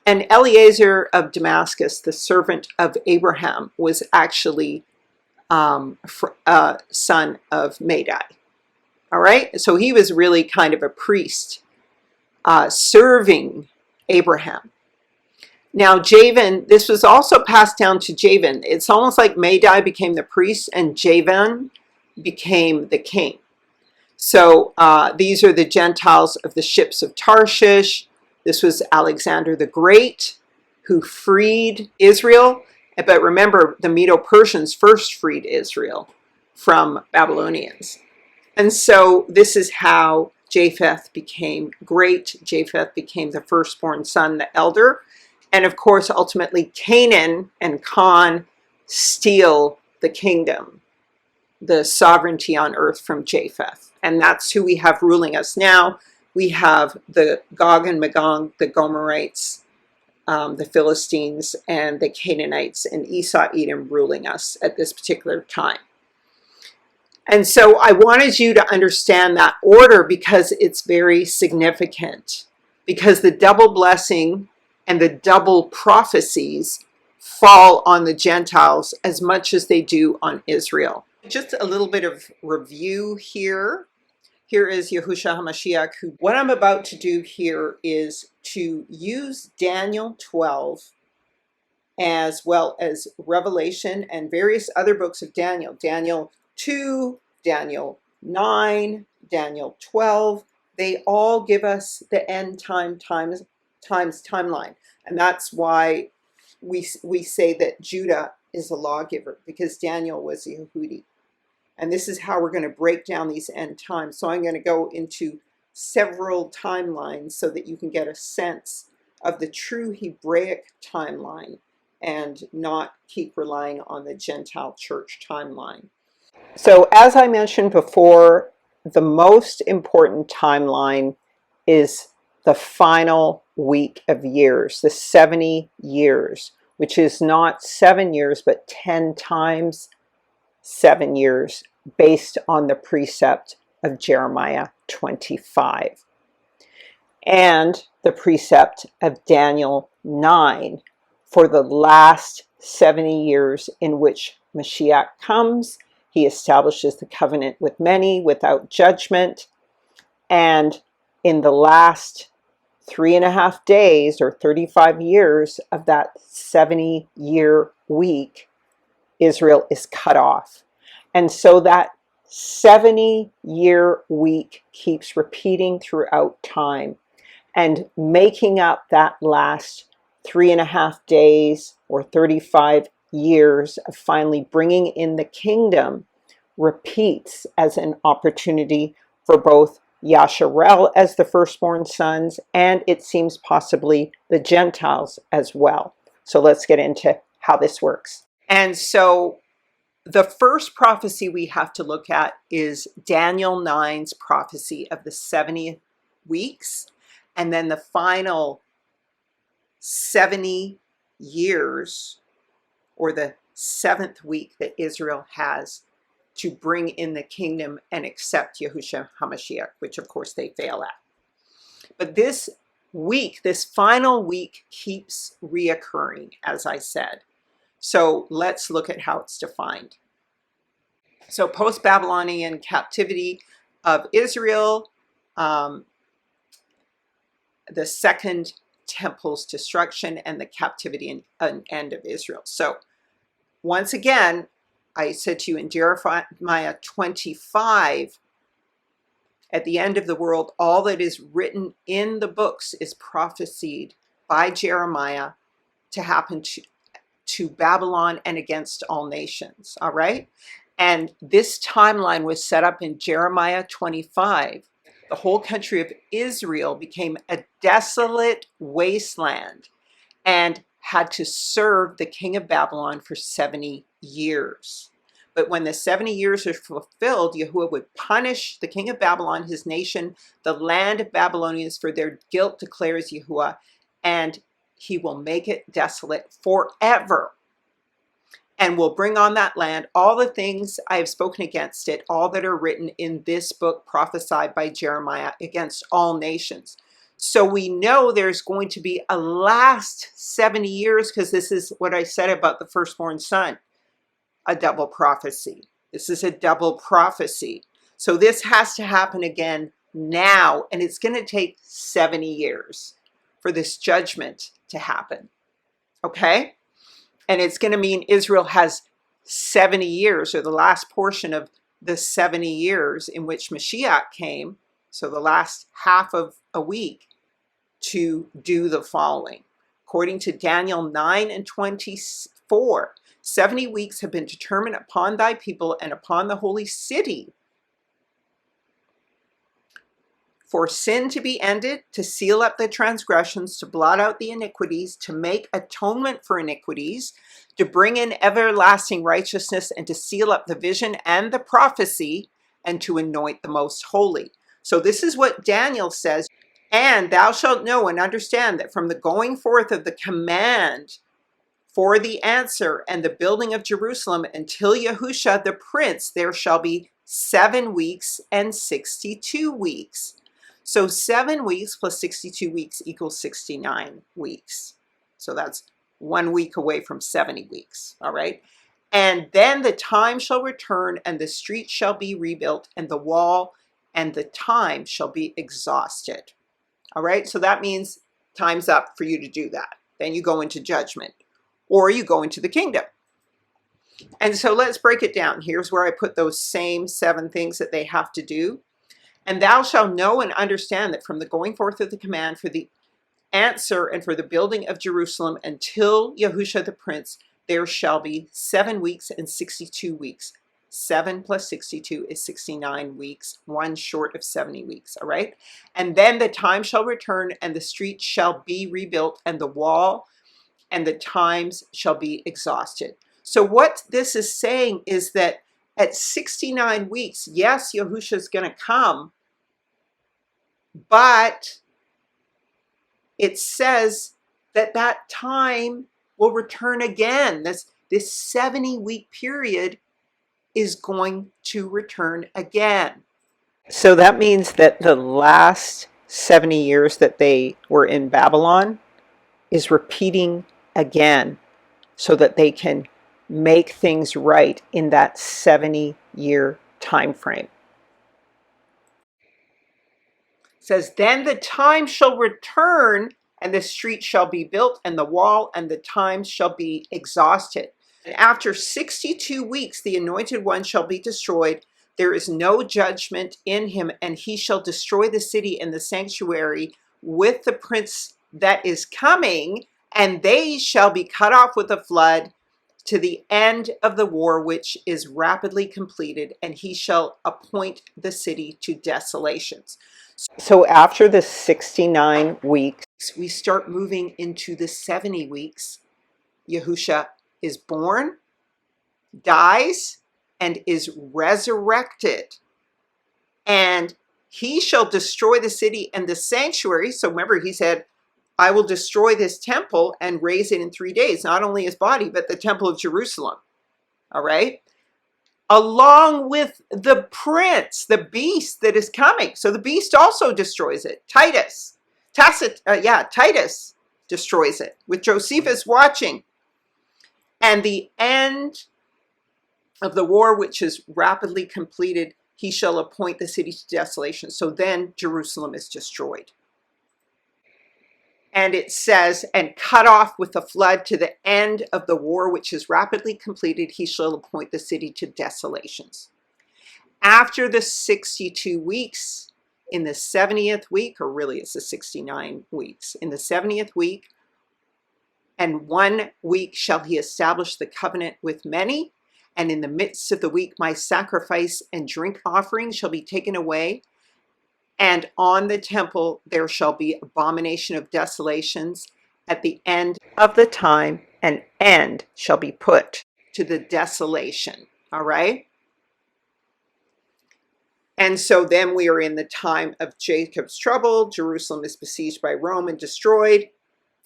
And Eliezer of Damascus, the servant of Abraham, was actually a son of Madai. All right? So he was really kind of a priest serving Abraham. Now, Javan, this was also passed down to Javan. It's almost like Madai became the priest and Javan became the king. So these are the Gentiles of the ships of Tarshish. This was Alexander the Great, who freed Israel. But remember, the Medo-Persians first freed Israel from Babylonians. And so this is how Japheth became great. Japheth became the firstborn son, the elder. And of course, ultimately, Canaan and Con steal the kingdom, the sovereignty on earth from Japheth. And that's who we have ruling us now. We have the Gog and Magog, the Gomerites, the Philistines, and the Canaanites, and Esau, Edom ruling us at this particular time. And so I wanted you to understand that order because it's very significant. Because the double blessing and the double prophecies fall on the Gentiles as much as they do on Israel. Just a little bit of review here. Here is Yahushua HaMashiach, who, what I'm about to do here is to use Daniel 12 as well as Revelation and various other books of Daniel. Daniel 2, Daniel 9, Daniel 12. They all give us the end times timeline. And that's why we say that Judah is a lawgiver, because Daniel was a Yehudi. And this is how we're going to break down these end times. So I'm going to go into several timelines so that you can get a sense of the true Hebraic timeline and not keep relying on the Gentile church timeline. So as I mentioned before, the most important timeline is the final week of years, the 70 years, which is not 7 years, but 10 times 7 years, based on the precept of Jeremiah 25 and the precept of Daniel 9 for the last 70 years in which Mashiach comes. He establishes the covenant with many without judgment, and in the last 3.5 days or 35 years of that 70-year week, Israel is cut off. And so that 70-year week keeps repeating throughout time, and making up that last 3.5 days or 35 years of finally bringing in the kingdom repeats as an opportunity for both Yasharel as the firstborn sons, and it seems possibly the Gentiles as well. So let's get into how this works. And so the first prophecy we have to look at is Daniel 9's prophecy of the 70 weeks, and then the final 70 years, or the 7th week that Israel has to bring in the kingdom and accept Yahushua HaMashiach, which of course they fail at. But this week, this final week, keeps reoccurring, as I said. So let's look at how it's defined. So post-Babylonian captivity of Israel, the second temple's destruction, and the captivity and end of Israel. So once again, I said to you in Jeremiah 25, at the end of the world, all that is written in the books is prophesied by Jeremiah to happen to Babylon and against all nations, all right? And this timeline was set up in Jeremiah 25. The whole country of Israel became a desolate wasteland and had to serve the king of Babylon for 70 years. But when the 70 years are fulfilled, Yahuwah would punish the king of Babylon, his nation, the land of Babylonians for their guilt, declares Yahuwah, and he will make it desolate forever, and will bring on that land all the things I have spoken against it, all that are written in this book prophesied by Jeremiah against all nations. So we know there's going to be a last 70 years, because this is what I said about the firstborn son, a double prophecy. This is a double prophecy. So this has to happen again now, and it's going to take 70 years for this judgment to happen. Okay? And it's going to mean Israel has 70 years, or the last portion of the 70 years in which Mashiach came, so the last half of a week, to do the following. According to Daniel 9 and 24, 70 weeks have been determined upon thy people and upon the holy city, for sin to be ended, to seal up the transgressions, to blot out the iniquities, to make atonement for iniquities, to bring in everlasting righteousness, and to seal up the vision and the prophecy, and to anoint the most holy. So this is what Daniel says. And thou shalt know and understand that from the going forth of the command for the answer and the building of Jerusalem until Yahusha the prince, there shall be 7 weeks and 62 weeks. So 7 weeks plus 62 weeks equals 69 weeks. So that's 1 week away from 70 weeks, all right? And then the time shall return, and the street shall be rebuilt, and the wall and the time shall be exhausted. All right, so that means time's up for you to do that. Then you go into judgment, or you go into the kingdom. And so let's break it down. Here's where I put those same 7 things that they have to do. And thou shalt know and understand that from the going forth of the command for the answer and for the building of Jerusalem until Yahusha the prince, there shall be 7 weeks and 62 weeks. 7 plus 62 is 69 weeks, 1 short of 70 weeks, all right? And then the time shall return, and the street shall be rebuilt, and the wall and the times shall be exhausted. So what this is saying is that at 69 weeks, yes, Yahusha is going to come, but it says that that time will return again. This 70-week period is going to return again. So that means that the last 70 years that they were in Babylon is repeating again so that they can make things right in that 70-year time frame. It says, then the time shall return, and the street shall be built, and the wall and the times shall be exhausted. And after 62 weeks, the anointed one shall be destroyed. There is no judgment in him, and he shall destroy the city and the sanctuary with the prince that is coming, and they shall be cut off with a flood to the end of the war, which is rapidly completed, and he shall appoint the city to desolations. So after the 69 weeks, we start moving into the 70 weeks. Yahusha is born, dies, and is resurrected. And he shall destroy the city and the sanctuary. So remember, he said, I will destroy this temple and raise it in 3 days. Not only his body, but the temple of Jerusalem. All right? Along with the prince, the beast that is coming. So the beast also destroys it. Titus destroys it with Josephus watching. And the end of the war, which is rapidly completed, he shall appoint the city to desolation. So then Jerusalem is destroyed. And it says, and cut off with a flood to the end of the war, which is rapidly completed, he shall appoint the city to desolations. After the 62 weeks, in the 70th week, or really it's the 69 weeks, in the 70th week, and 1 week shall he establish the covenant with many, and in the midst of the week my sacrifice and drink offering shall be taken away, and on the temple there shall be abomination of desolations. At the end of the time, an end shall be put to the desolation. All right? And so then we are in the time of Jacob's trouble. Jerusalem is besieged by Rome and destroyed.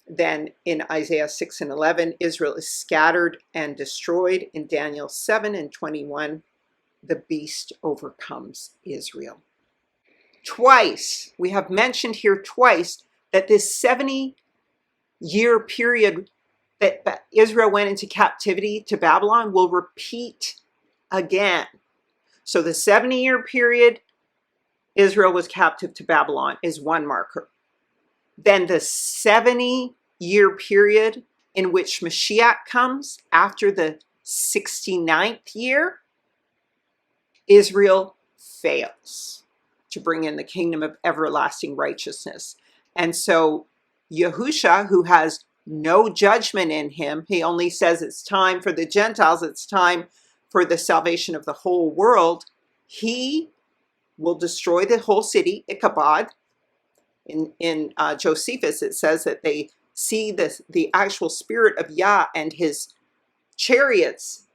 Then in Isaiah 6 and 11, Israel is scattered and destroyed. In Daniel 7 and 21, the beast overcomes Israel. Twice, we have mentioned here twice that this 70-year period that Israel went into captivity to Babylon will repeat again. So the 70-year period Israel was captive to Babylon is one marker. Then the 70-year period in which Mashiach comes after the 69th year, Israel fails to bring in the kingdom of everlasting righteousness. And so Yahusha, who has no judgment in him, he only says it's time for the Gentiles, it's time for the salvation of the whole world, he will destroy the whole city, Ichabod. In Josephus, it says that they see the actual spirit of Yah and his chariots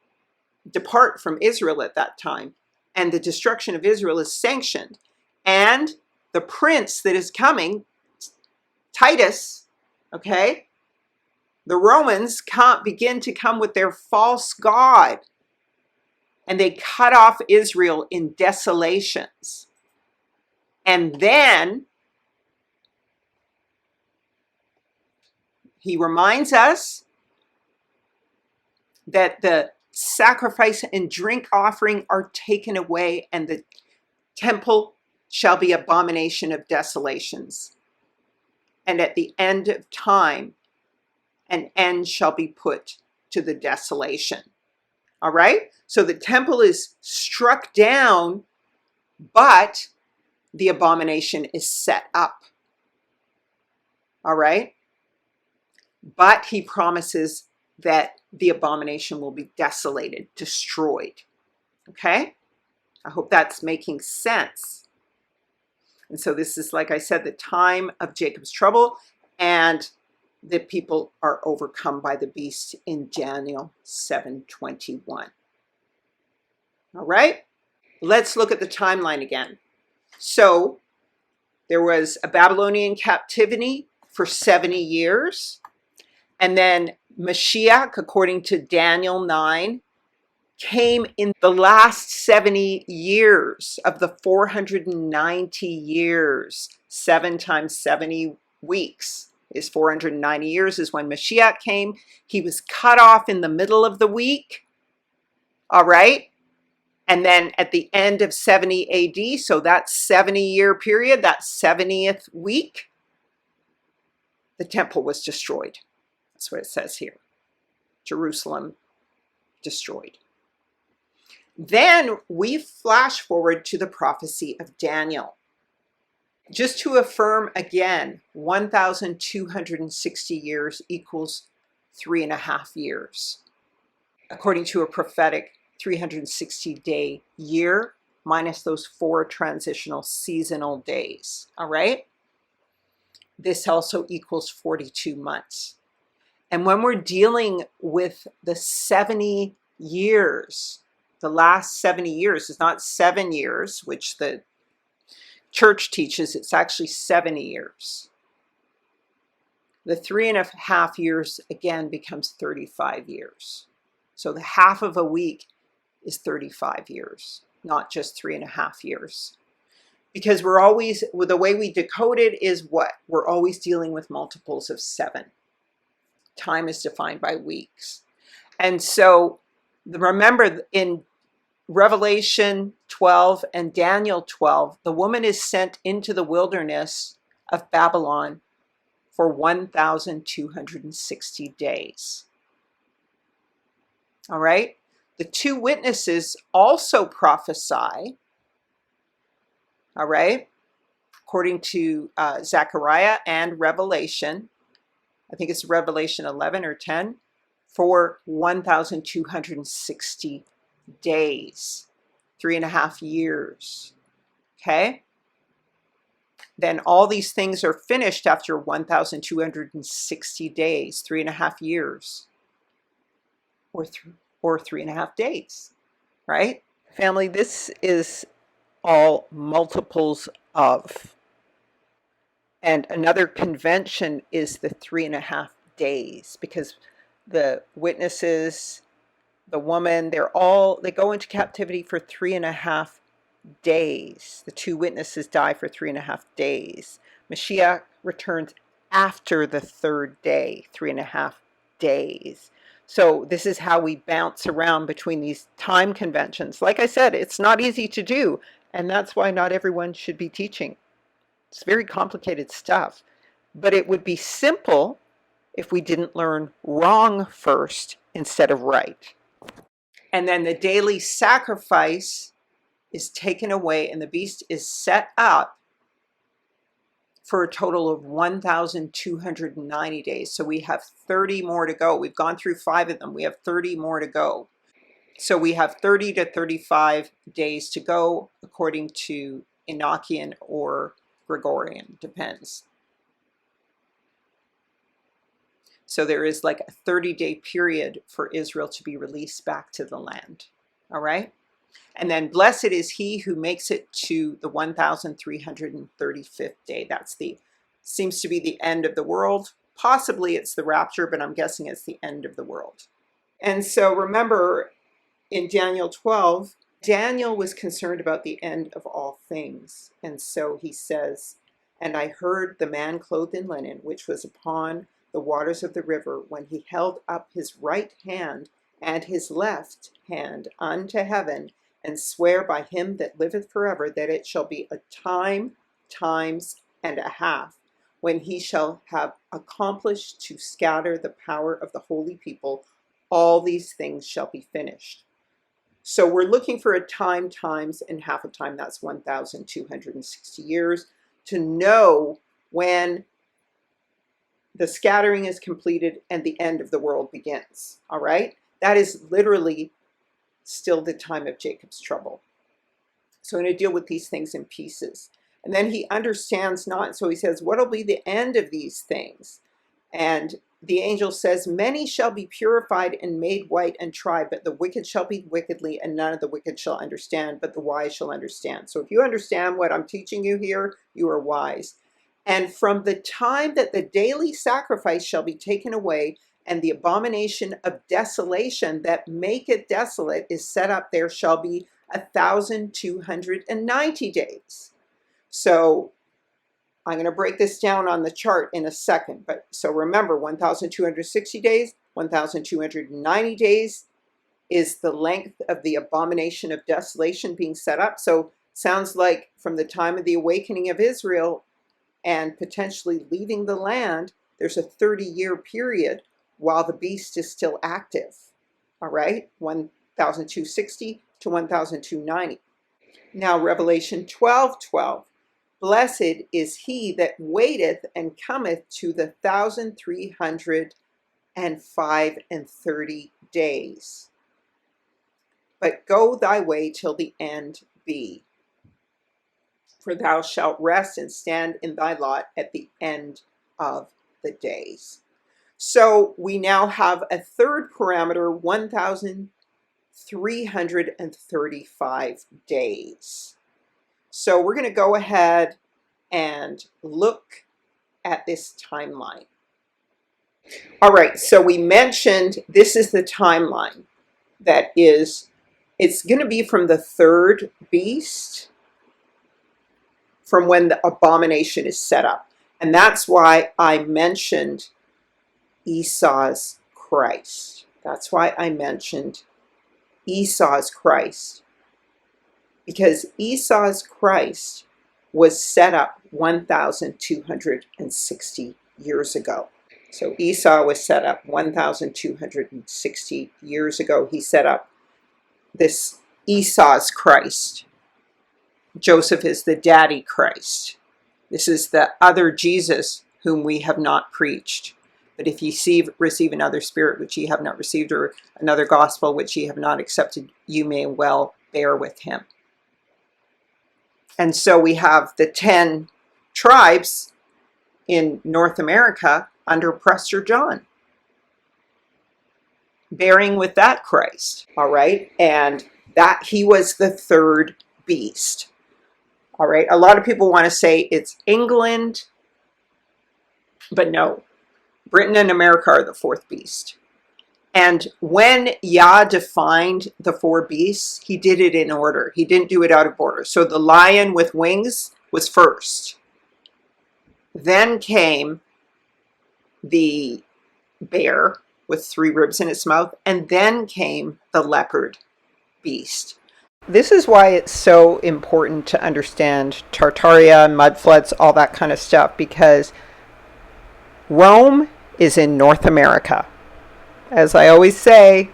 depart from Israel at that time, and the destruction of Israel is sanctioned. And the prince that is coming, Titus, okay, the Romans begin to come with their false god. and they cut off Israel in desolations. And then he reminds us that the sacrifice and drink offering are taken away, and the temple shall be abomination of desolations. And at the end of time, an end shall be put to the desolation. All right? So the temple is struck down, but the abomination is set up. All right? But he promises that the abomination will be desolated, destroyed. Okay? I hope that's making sense. And so this is, like I said, the time of Jacob's trouble, and the people are overcome by the beast in Daniel 7:21. All right? Let's look at the timeline again. So there was a Babylonian captivity for 70 years. And then Mashiach, according to Daniel 9, came in the last 70 years of the 490 years. 7 times 70 weeks is 490 years is when Mashiach came. He was cut off in the middle of the week. All right? And then at the end of 70 AD, so that 70-year period, that 70th week, the temple was destroyed. That's what it says here. Jerusalem destroyed. Then we flash forward to the prophecy of Daniel. Just to affirm again, 1,260 years equals 3.5 years. According to a prophetic 360-day year, minus those 4 transitional seasonal days. All right? This also equals 42 months. And when we're dealing with the 70 years, the last 70 years is not 7 years, which the church teaches, it's actually 70 years. The 3.5 years again becomes 35 years. So the half of a week is 35 years, not just 3.5 years. Because we're always, the way we decode it is what? We're always dealing with multiples of 7. Time is defined by weeks. And so remember in Revelation 12 and Daniel 12, the woman is sent into the wilderness of Babylon for 1,260 days. All right? The 2 witnesses also prophesy, all right, according to Zechariah and Revelation. I think it's Revelation 11 or 10, for 1,260 days, 3.5 years. Okay? Then all these things are finished after 1,260 days, 3.5 years, or 3.5 days, right? Family, this is all multiples of. And another convention is the 3.5 days, because the witnesses, the woman, they go into captivity for 3.5 days. The 2 witnesses die for 3.5 days. Mashiach returns after the 3rd day, 3.5 days. So this is how we bounce around between these time conventions. Like I said, it's not easy to do, and that's why not everyone should be teaching. It's very complicated stuff, but it would be simple if we didn't learn wrong first instead of right. And then the daily sacrifice is taken away, and the beast is set up for a total of 1,290 days. So we have 30 more to go. We've gone through 5 of them. We have 30 more to go. So we have 30 to 35 days to go, according to Enochian or Gregorian, depends. So there is like a 30-day period for Israel to be released back to the land. All right? And then blessed is he who makes it to the 1,335th day. Seems to be the end of the world. Possibly it's the rapture, but I'm guessing it's the end of the world. And so remember, in Daniel 12, Daniel was concerned about the end of all things. And so he says, "And I heard the man clothed in linen, which was upon the waters of the river, when he held up his right hand and his left hand unto heaven, and swear by him that liveth forever, that it shall be a time, times, and a half, when he shall have accomplished to scatter the power of the holy people, all these things shall be finished." So we're looking for a time, times, and half a time. That's 1,260 years to know when the scattering is completed and the end of the world begins. All right? That is literally still the time of Jacob's trouble. So I'm going to deal with these things in pieces. And then he understands not. So he says, "What will be the end of these things?" And the angel says, "Many shall be purified and made white and tried, but the wicked shall be wickedly, and none of the wicked shall understand, but the wise shall understand." So if you understand what I'm teaching you here, you are wise. "And from the time that the daily sacrifice shall be taken away, and the abomination of desolation that maketh desolate is set up, there shall be 1,290 days. So I'm going to break this down on the chart in a second. But so remember, 1,260 days, 1,290 days is the length of the abomination of desolation being set up. So sounds like from the time of the awakening of Israel and potentially leaving the land, there's a 30-year period while the beast is still active. All right, 1,260 to 1,290. Now, Revelation 12:12. "Blessed is he that waiteth and cometh to the 1,305 days. But go thy way till the end be. For thou shalt rest and stand in thy lot at the end of the days." So we now have a third parameter, 1,335 days. So we're going to go ahead and look at this timeline. All right, so we mentioned this is the timeline that is, it's going to be from the third beast, from when the abomination is set up. And that's why I mentioned Esau's Christ. That's why I mentioned Esau's Christ. Because Esau's Christ was set up 1,260 years ago. So Esau was set up 1,260 years ago. He set up this Esau's Christ. Joseph is the daddy Christ. This is the other Jesus whom we have not preached. But if ye receive another spirit which ye have not received, or another gospel which ye have not accepted, you may well bear with him. And so we have the 10 tribes in North America under Prester John, bearing with that Christ, all right? And that he was the third beast, all right? A lot of people want to say it's England, but no, Britain and America are the fourth beast. And when Yah defined the four beasts, he did it in order. He didn't do it out of order. So the lion with wings was first. Then came the bear with 3 ribs in its mouth. And then came the leopard beast. This is why it's so important to understand Tartaria, mud floods, all that kind of stuff, because Rome is in North America. As I always say,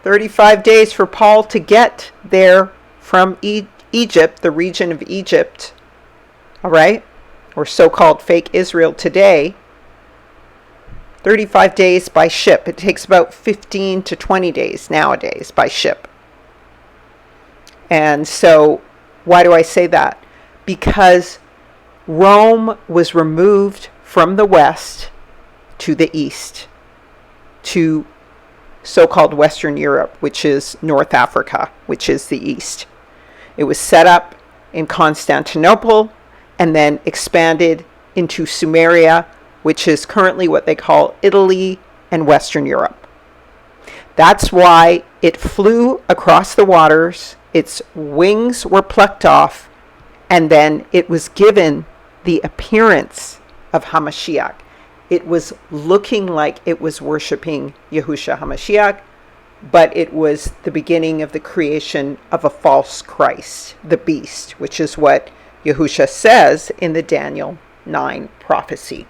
35 days for Paul to get there from Egypt, the region of Egypt, all right, or so-called fake Israel today, 35 days by ship. It takes about 15 to 20 days nowadays by ship. And so why do I say that? Because Rome was removed from the west to the east, to so-called Western Europe, which is North Africa, which is the east. It was set up in Constantinople and then expanded into Sumeria, which is currently what they call Italy and Western Europe. That's why it flew across the waters, its wings were plucked off, and then it was given the appearance of Hamashiach. It was looking like it was worshiping Yahushua Hamashiach, but it was the beginning of the creation of a false Christ, the beast, which is what Yahushua says in the Daniel 9 prophecy.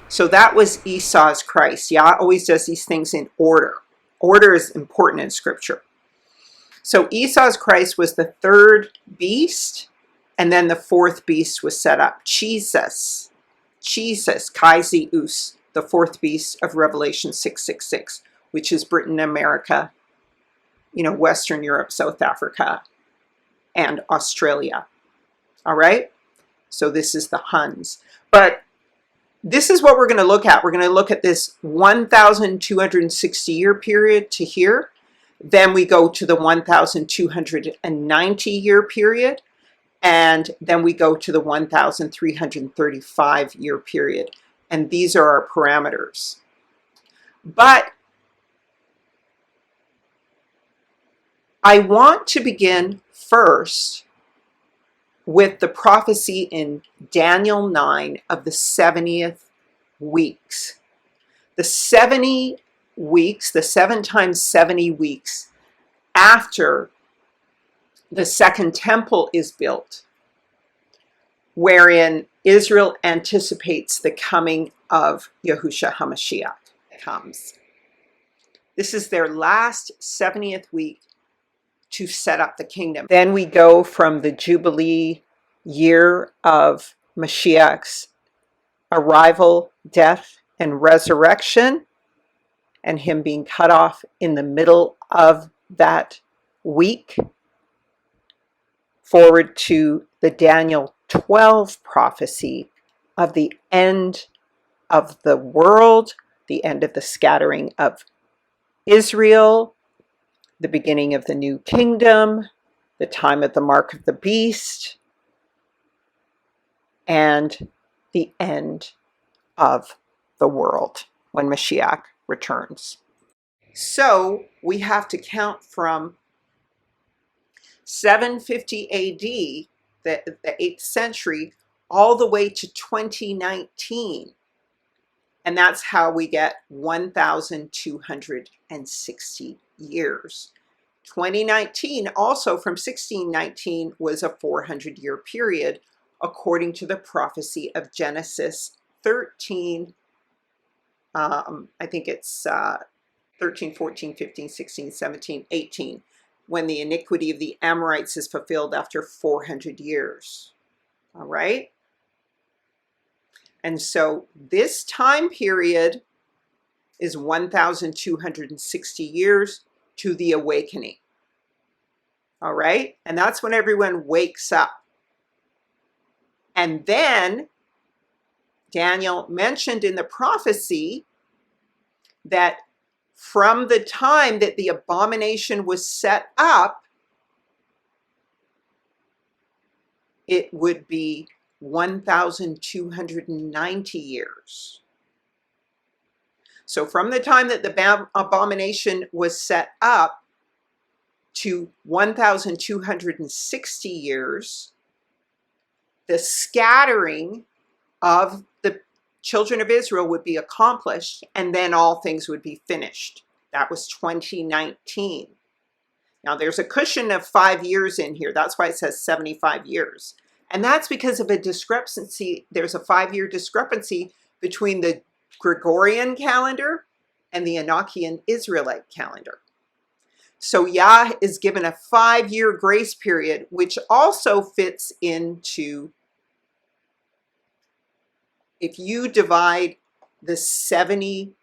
So that was Esau's Christ. Yah always does these things in order. Order is important in Scripture. So Esau's Christ was the third beast, and then the fourth beast was set up. Jesus, Kai Zeus, the fourth beast of Revelation 666, which is Britain, America, Western Europe, South Africa, and Australia. All right? So this is the Huns. But this is what we're going to look at. We're going to look at this 1,260 year period to here. Then we go to the 1,290 year period. And then we go to the 1,335 year period. And these are our parameters. But I want to begin first with the prophecy in Daniel 9 of the 70th weeks. The 70 weeks, the 7 times 70 weeks after the second temple is built, wherein Israel anticipates the coming of Yahushua HaMashiach comes. This is their last 70th week to set up the kingdom. Then we go from the Jubilee year of Mashiach's arrival, death, and resurrection, and him being cut off in the middle of that week, forward to the Daniel 12 prophecy of the end of the world, the end of the scattering of Israel, the beginning of the new kingdom, the time of the mark of the beast, and the end of the world when Mashiach returns. So we have to count from 750 AD, the 8th century, all the way to 2019. And that's how we get 1,260 years. 2019, also from 1619, was a 400-year period, according to the prophecy of Genesis 13. I think it's 13, 14, 15, 16, 17, 18, when the iniquity of the Amorites is fulfilled after 400 years. All right? And so this time period is 1,260 years to the awakening. All right? And that's when everyone wakes up. And then Daniel mentioned in the prophecy that from the time that the abomination was set up, it would be 1,290 years. So from the time that the abomination was set up to 1,260 years, the scattering of the children of Israel would be accomplished, and then all things would be finished. That was 2019. Now there's a cushion of 5 years in here. That's why it says 75 years. And that's because of a discrepancy. There's a 5-year discrepancy between the Gregorian calendar and the Enochian Israelite calendar. So Yah is given a 5-year grace period, which also fits into, if you divide the 70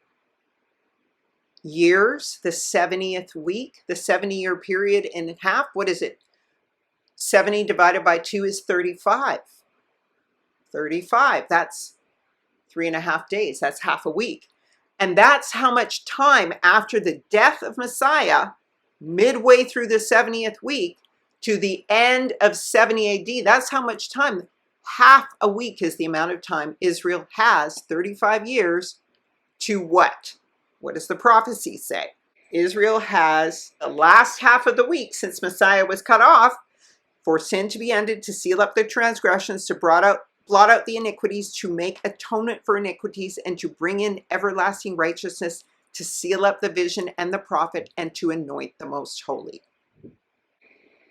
years, the 70th week, the 70-year period in half, what is it? 70 divided by 2 is 35. 35, that's 3.5 days. That's half a week. And that's how much time after the death of Messiah, midway through the 70th week to the end of 70 AD, that's how much time. Half a week is the amount of time Israel has, 35 years, to what? What does the prophecy say? Israel has the last half of the week since Messiah was cut off for sin to be ended, to seal up the transgressions, to blot out the iniquities, to make atonement for iniquities, and to bring in everlasting righteousness, to seal up the vision and the prophet, and to anoint the most holy.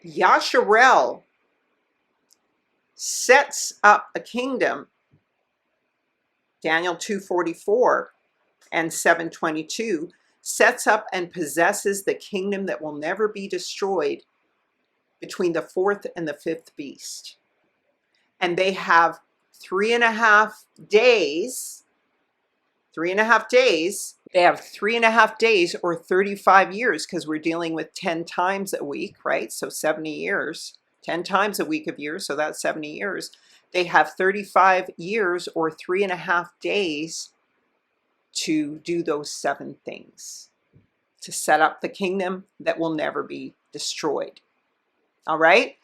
Yasharel sets up a kingdom, Daniel 2:44 and 7:22, sets up and possesses the kingdom that will never be destroyed between the fourth and the fifth beast. And they have 3.5 days. They have 3.5 days or 35 years, because we're dealing with 10 times a week, right? So 70 years, 10 times a week of years, so that's 70 years. They have 35 years or 3.5 days to do those 7 things, to set up the kingdom that will never be destroyed. All right?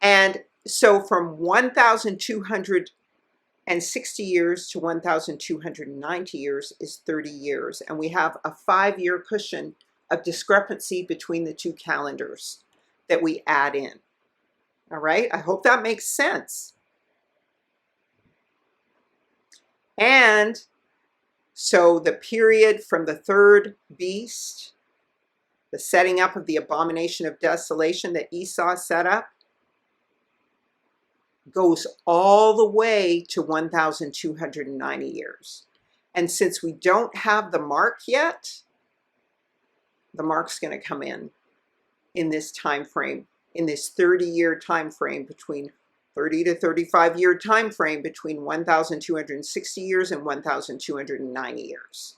And so from 1,260 years to 1,290 years is 30 years. And we have a 5-year cushion of discrepancy between the two calendars that we add in. All right? I hope that makes sense. And so the period from the third beast, the setting up of the abomination of desolation that Esau set up, goes all the way to 1,290 years. And since we don't have the mark yet, the mark's going to come in this time frame, in this 30-year time frame, between 30 to 35-year time frame between 1,260 years and 1,290 years.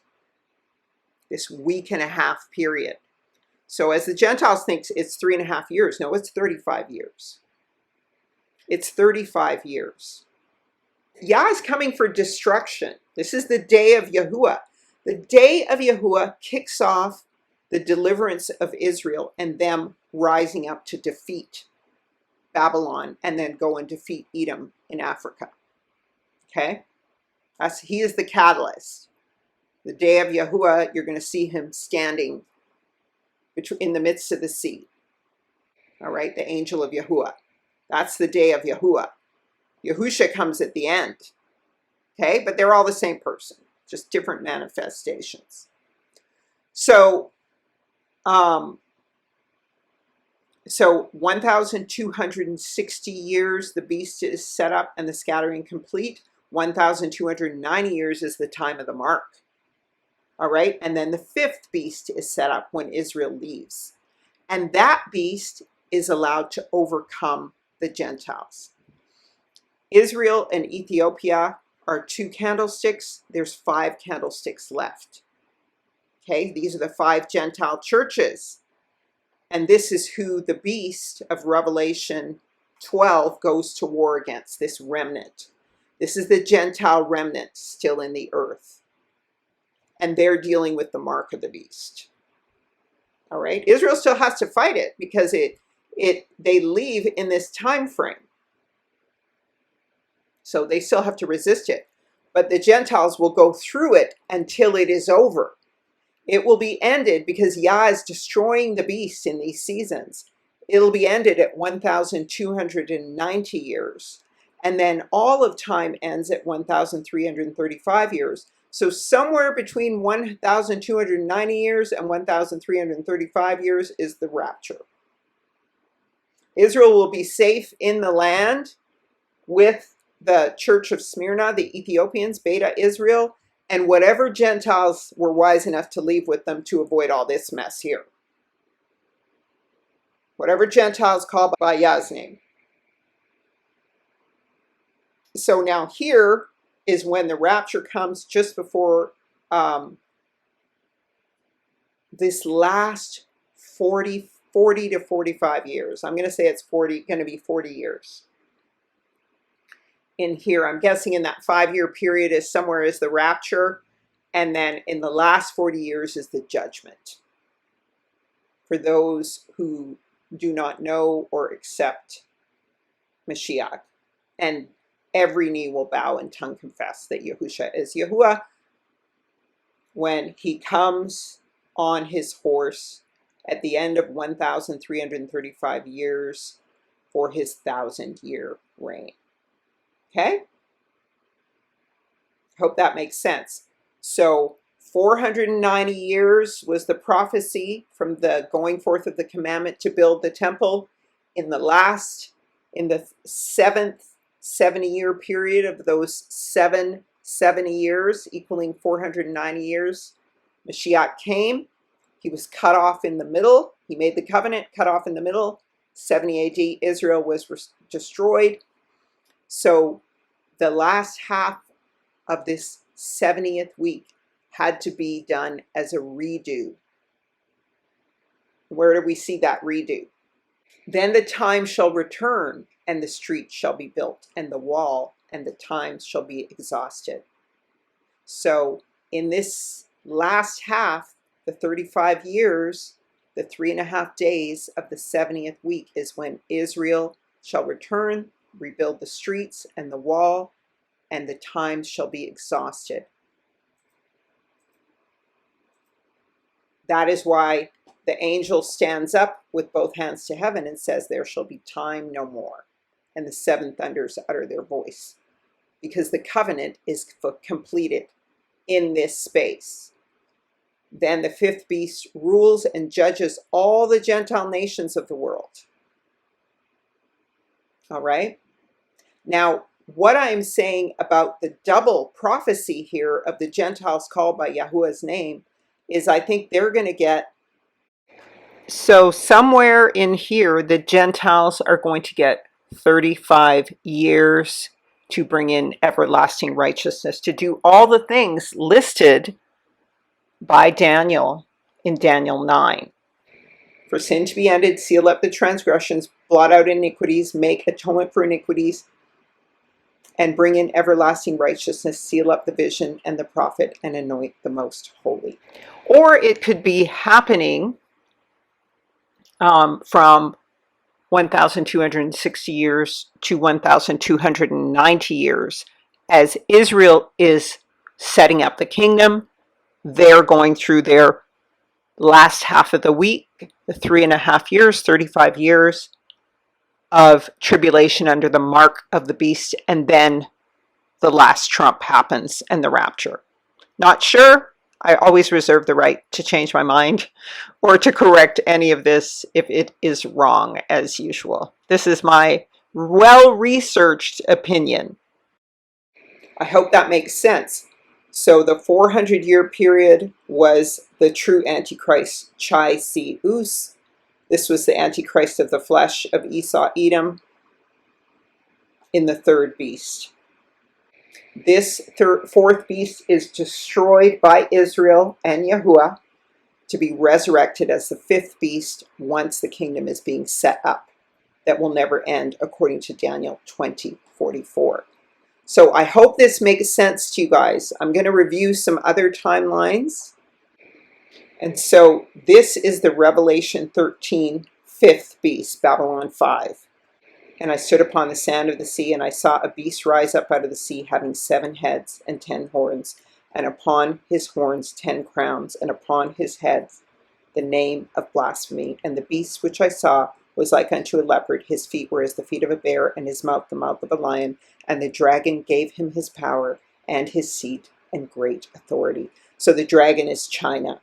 This week and a half period. So as the Gentiles think it's 3.5 years, no, it's 35 years. It's 35 years. Yah is coming for destruction. This is the day of Yahuwah. The day of Yahuwah kicks off the deliverance of Israel and them rising up to defeat Babylon and then go and defeat Edom in Africa. Okay? He is the catalyst. The day of Yahuwah, you're going to see him standing in the midst of the sea. All right? The angel of Yahuwah. That's the day of Yahuwah. Yahusha comes at the end. Okay? But they're all the same person, just different manifestations. So 1,260 years the beast is set up and the scattering complete. 1,290 years is the time of the mark. All right? And then the 5th beast is set up when Israel leaves. And that beast is allowed to overcome the Gentiles. Israel and Ethiopia are 2 candlesticks. There's 5 candlesticks left. Okay? These are the 5 Gentile churches. And this is who the beast of Revelation 12 goes to war against, this remnant. This is the Gentile remnant still in the earth. And they're dealing with the mark of the beast. All right? Israel still has to fight it because they leave in this time frame. So they still have to resist it. But the Gentiles will go through it until it is over. It will be ended because Yah is destroying the beast in these seasons. It'll be ended at 1,290 years. And then all of time ends at 1,335 years. So somewhere between 1,290 years and 1,335 years is the rapture. Israel will be safe in the land with the church of Smyrna, the Ethiopians, Beta Israel, and whatever Gentiles were wise enough to leave with them to avoid all this mess here. Whatever Gentiles called by Yah's name. So now here is when the rapture comes, just before this last 40 to 45 years. I'm going to say it's going to be 40 years. In here, I'm guessing in that 5-year period is somewhere is the rapture, and then in the last 40 years is the judgment for those who do not know or accept Mashiach. And every knee will bow and tongue confess that Yahusha is Yahuwah. When he comes, on his horse at the end of 1,335 years for his 1,000-year reign. Okay? Hope that makes sense. So 490 years was the prophecy from the going forth of the commandment to build the temple. In the seventh 70-year period of those 70 years, equaling 490 years, Mashiach came. He was cut off in the middle. He made the covenant, cut off in the middle. 70 AD, Israel was destroyed. So the last half of this 70th week had to be done as a redo. Where do we see that redo? Then the time shall return, and the street shall be built, and the wall, and the times shall be exhausted. So in this last half, the 35 years, the 3.5 days of the 70th week is when Israel shall return, rebuild the streets and the wall, and the times shall be exhausted. That is why the angel stands up with both hands to heaven and says, there shall be time no more. And the seven thunders utter their voice, because the covenant is completed in this space. Then the fifth beast rules and judges all the Gentile nations of the world. All right? Now, what I'm saying about the double prophecy here of the Gentiles called by Yahuwah's name is I think they're going to get, so somewhere in here, the Gentiles are going to get 35 years to bring in everlasting righteousness, to do all the things listed by Daniel in Daniel 9. For sin to be ended, seal up the transgressions, blot out iniquities, make atonement for iniquities, and bring in everlasting righteousness, seal up the vision and the prophet, and anoint the most holy. Or it could be happening from 1,260 years to 1,290 years. As Israel is setting up the kingdom, they're going through their last half of the week, the 3.5 years, 35 years of tribulation under the mark of the beast, and then the last trump happens and the rapture. Not sure. I always reserve the right to change my mind or to correct any of this if it is wrong, as usual. This is my well-researched opinion. I hope that makes sense. So the 400-year period was the true Antichrist, Chai Si Us. This was the Antichrist of the flesh of Esau, Edom, in the third beast. This fourth beast is destroyed by Israel and Yahuwah to be resurrected as the fifth beast once the kingdom is being set up. That will never end, according to Daniel 20:44. So I hope this makes sense to you guys. I'm going to review some other timelines. And so this is the Revelation 13 fifth beast, Babylon 5. And I stood upon the sand of the sea, and I saw a beast rise up out of the sea, having 7 heads and 10 horns, and upon his horns 10 crowns, and upon his heads the name of blasphemy. And the beast which I saw was like unto a leopard. His feet were as the feet of a bear, and his mouth the mouth of a lion. And the dragon gave him his power and his seat and great authority. So the dragon is China.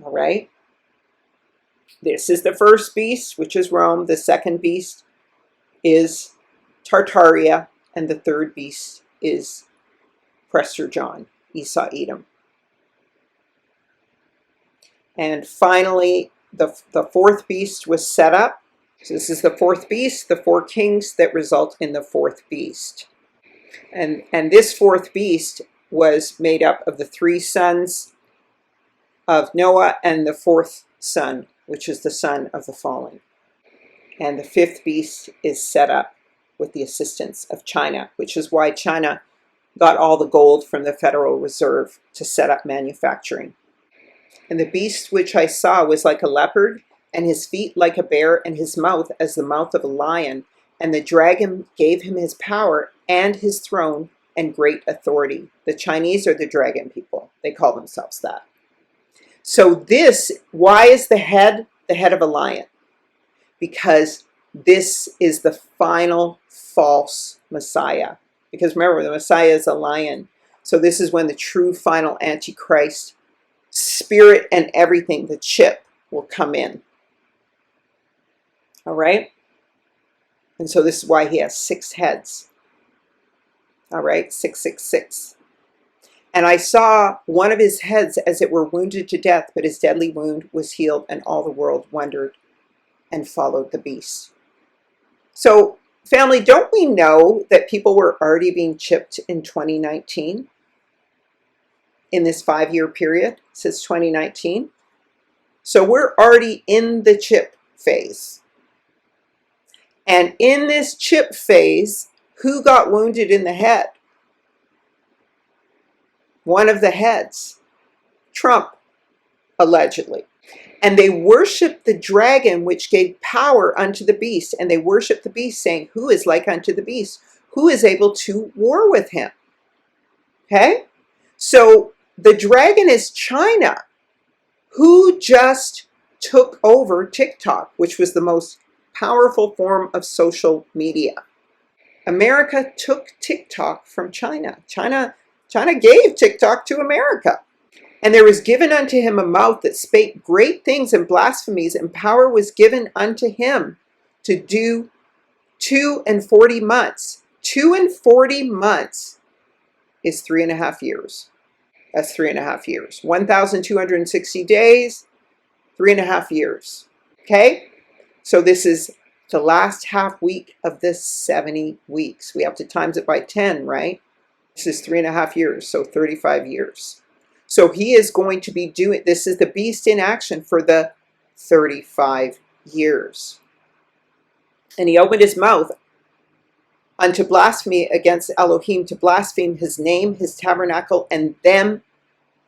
All right? This is the first beast, which is Rome. The second beast is Tartaria. And the third beast is Prester John, Esau, Edom. And finally, the fourth beast was set up. So this is the fourth beast, the 4 kings that result in the fourth beast. And this fourth beast was made up of the 3 sons of Noah and the 4th son, which is the son of the fallen. And the 5th beast is set up with the assistance of China, which is why China got all the gold from the Federal Reserve to set up manufacturing. And the beast which I saw was like a leopard, and his feet like a bear, and his mouth as the mouth of a lion. And the dragon gave him his power and his throne and great authority. The Chinese are the dragon people. They call themselves that. So this, why is the head of a lion? Because this is the final false Messiah. Because remember, the Messiah is a lion. So this is when the true final Antichrist, spirit and everything, the chip, will come in. All right? And so this is why he has 6 heads. All right? 666. And I saw one of his heads as it were wounded to death, but his deadly wound was healed, and all the world wondered and followed the beast. So, family, don't we know that people were already being chipped in 2019? In this 5-year period since 2019? So we're already in the chip phase. And in this chip phase, who got wounded in the head? One of the heads, Trump, allegedly. And they worshiped the dragon, which gave power unto the beast. And they worshiped the beast, saying, who is like unto the beast? Who is able to war with him? Okay? So the dragon is China, who just took over TikTok, which was the most powerful form of social media. America took TikTok from China. China gave TikTok to America. And there was given unto him a mouth that spake great things and blasphemies, and power was given unto him to do 2 and 40 months. 2 and 40 months is 3.5 years. That's 3.5 years. 1,260 days, 3.5 years. Okay? So this is the last half week of this 70 weeks. We have to times it by 10, right? This is 3.5 years, so 35 years. So he is going to be doing, this is the beast in action for the 35 years. And he opened his mouth unto blasphemy against Elohim, to blaspheme his name, his tabernacle, and them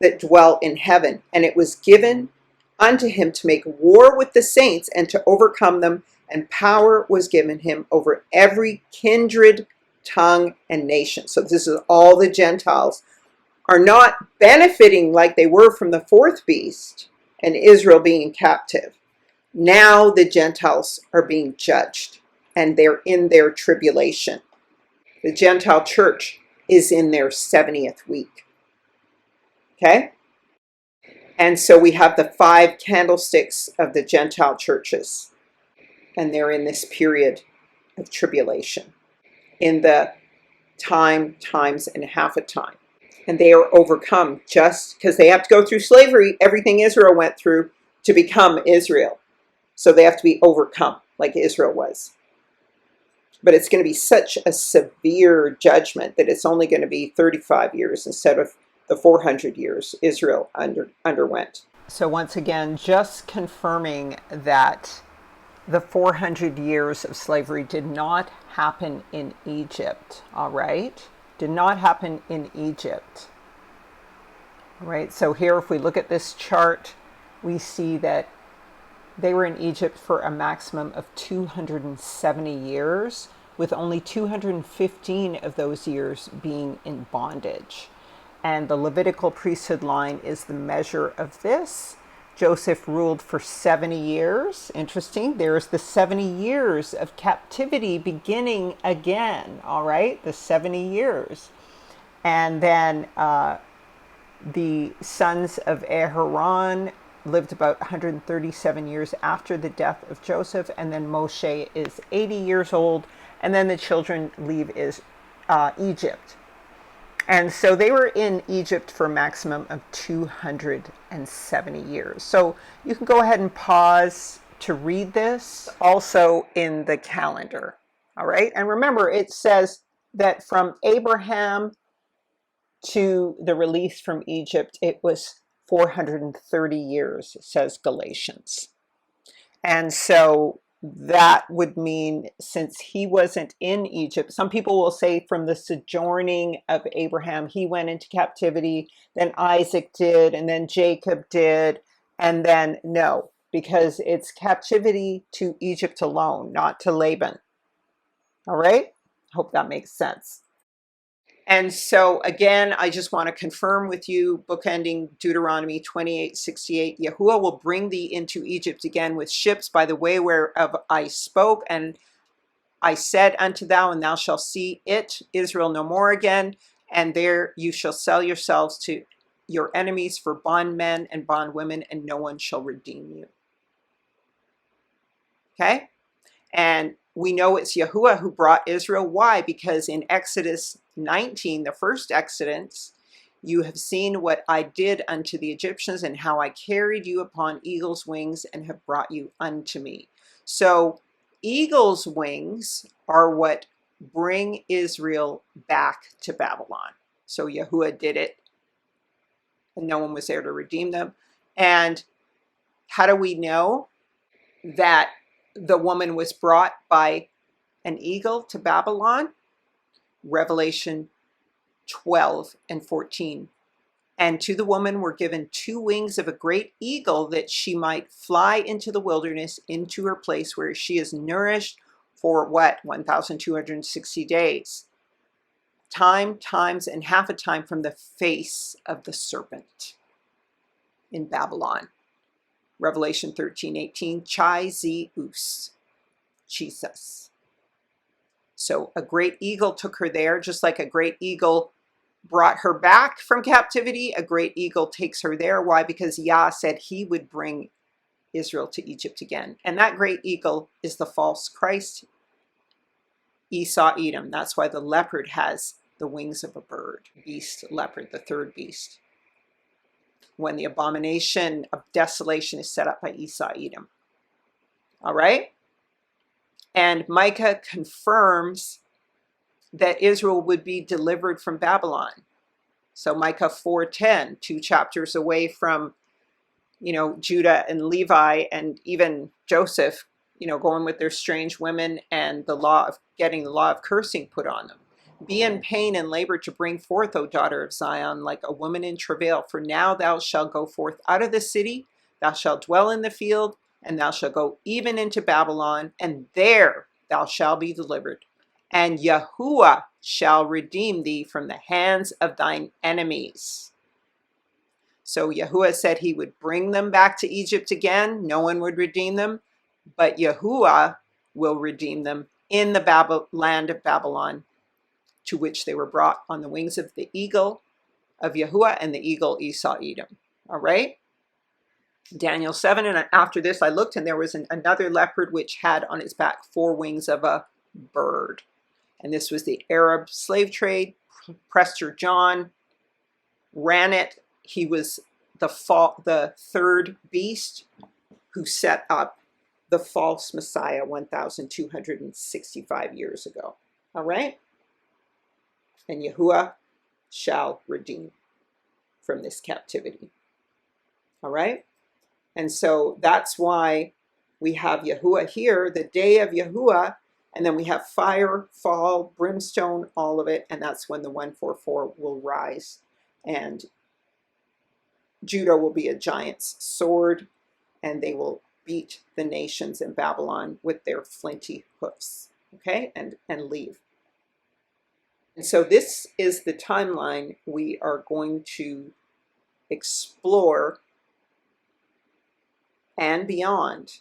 that dwell in heaven. And it was given unto him to make war with the saints and to overcome them, and power was given him over every kindred, tongue, and nation. So this is all the Gentiles are not benefiting like they were from the 4th beast and Israel being captive. Now the Gentiles are being judged, and they're in their tribulation. The Gentile church is in their 70th week. Okay? And so we have the 5 candlesticks of the Gentile churches, and they're in this period of tribulation, in the times, and half a time. And they are overcome just because they have to go through slavery, everything Israel went through to become Israel. So they have to be overcome like Israel was. But it's going to be such a severe judgment that it's only going to be 35 years instead of the 400 years Israel underwent. So once again, just confirming that the 400 years of slavery did not happen in Egypt, all right? Did not happen in Egypt. All right, so here if we look at this chart, we see that they were in Egypt for a maximum of 270 years, with only 215 of those years being in bondage. And the Levitical priesthood line is the measure of this. Joseph ruled for 70 years. Interesting. There's the 70 years of captivity beginning again. All right. The 70 years. And then the sons of Aharon lived about 137 years after the death of Joseph. And then Moshe is 80 years old. And then the children leave Egypt. And so they were in Egypt for a maximum of 270 years. So you can go ahead and pause to read this, also in the calendar. All right. And remember, it says that from Abraham to the release from Egypt, it was 430 years, says Galatians. And so that would mean, since he wasn't in Egypt, some people will say from the sojourning of Abraham, he went into captivity, then Isaac did, and then Jacob did, and then no, because it's captivity to Egypt alone, not to Laban. All right? Hope that makes sense. And so again, I just want to confirm with you, bookending Deuteronomy 28:68, Yahuwah will bring thee into Egypt again with ships by the way whereof I spoke, and I said unto thou, and thou shalt see it, Israel, no more again, and there you shall sell yourselves to your enemies for bondmen and bondwomen, and no one shall redeem you. Okay? And we know it's Yahuwah who brought Israel. Why? Because in Exodus 19, the first Exodus, you have seen what I did unto the Egyptians and how I carried you upon eagle's wings and have brought you unto me. So eagle's wings are what bring Israel back to Babylon. So Yahuwah did it, and no one was there to redeem them. And how do we know that the woman was brought by an eagle to Babylon? Revelation 12:14. And to the woman were given 2 wings of a great eagle, that she might fly into the wilderness, into her place where she is nourished for what? 1,260 days. Times, and half a time from the face of the serpent in Babylon. Revelation 13:18. Chai zi us. Jesus. So a great eagle took her there, just like a great eagle brought her back from captivity. A great eagle takes her there. Why? Because Yah said he would bring Israel to Egypt again. And that great eagle is the false Christ, Esau Edom. That's why the leopard has the wings of a bird. Beast, leopard, the third beast. When the abomination of desolation is set up by Esau Edom. All right? And Micah confirms that Israel would be delivered from Babylon. So Micah 4:10, 2 chapters away from, Judah and Levi and even Joseph, going with their strange women and getting the law of cursing put on them. Be in pain and labor to bring forth, O daughter of Zion, like a woman in travail. For now thou shalt go forth out of the city, thou shalt dwell in the field, and thou shalt go even into Babylon, and there thou shalt be delivered. And Yahuwah shall redeem thee from the hands of thine enemies. So Yahuwah said he would bring them back to Egypt again. No one would redeem them, but Yahuwah will redeem them in the land of Babylon, to which they were brought on the wings of the eagle of Yahuwah and the eagle Esau Edom. All right? Daniel 7, and after this I looked, and there was another leopard which had on its back 4 wings of a bird. And this was the Arab slave trade. Prester John ran it. He was the third beast who set up the false Messiah 1,265 years ago. All right? And Yahuwah shall redeem from this captivity. All right? And so that's why we have Yahuwah here, the day of Yahuwah, and then we have fire, fall, brimstone, all of it, and that's when the 144 will rise. And Judah will be a giant's sword, and they will beat the nations in Babylon with their flinty hoofs, okay, and leave. And so this is the timeline we are going to explore and beyond.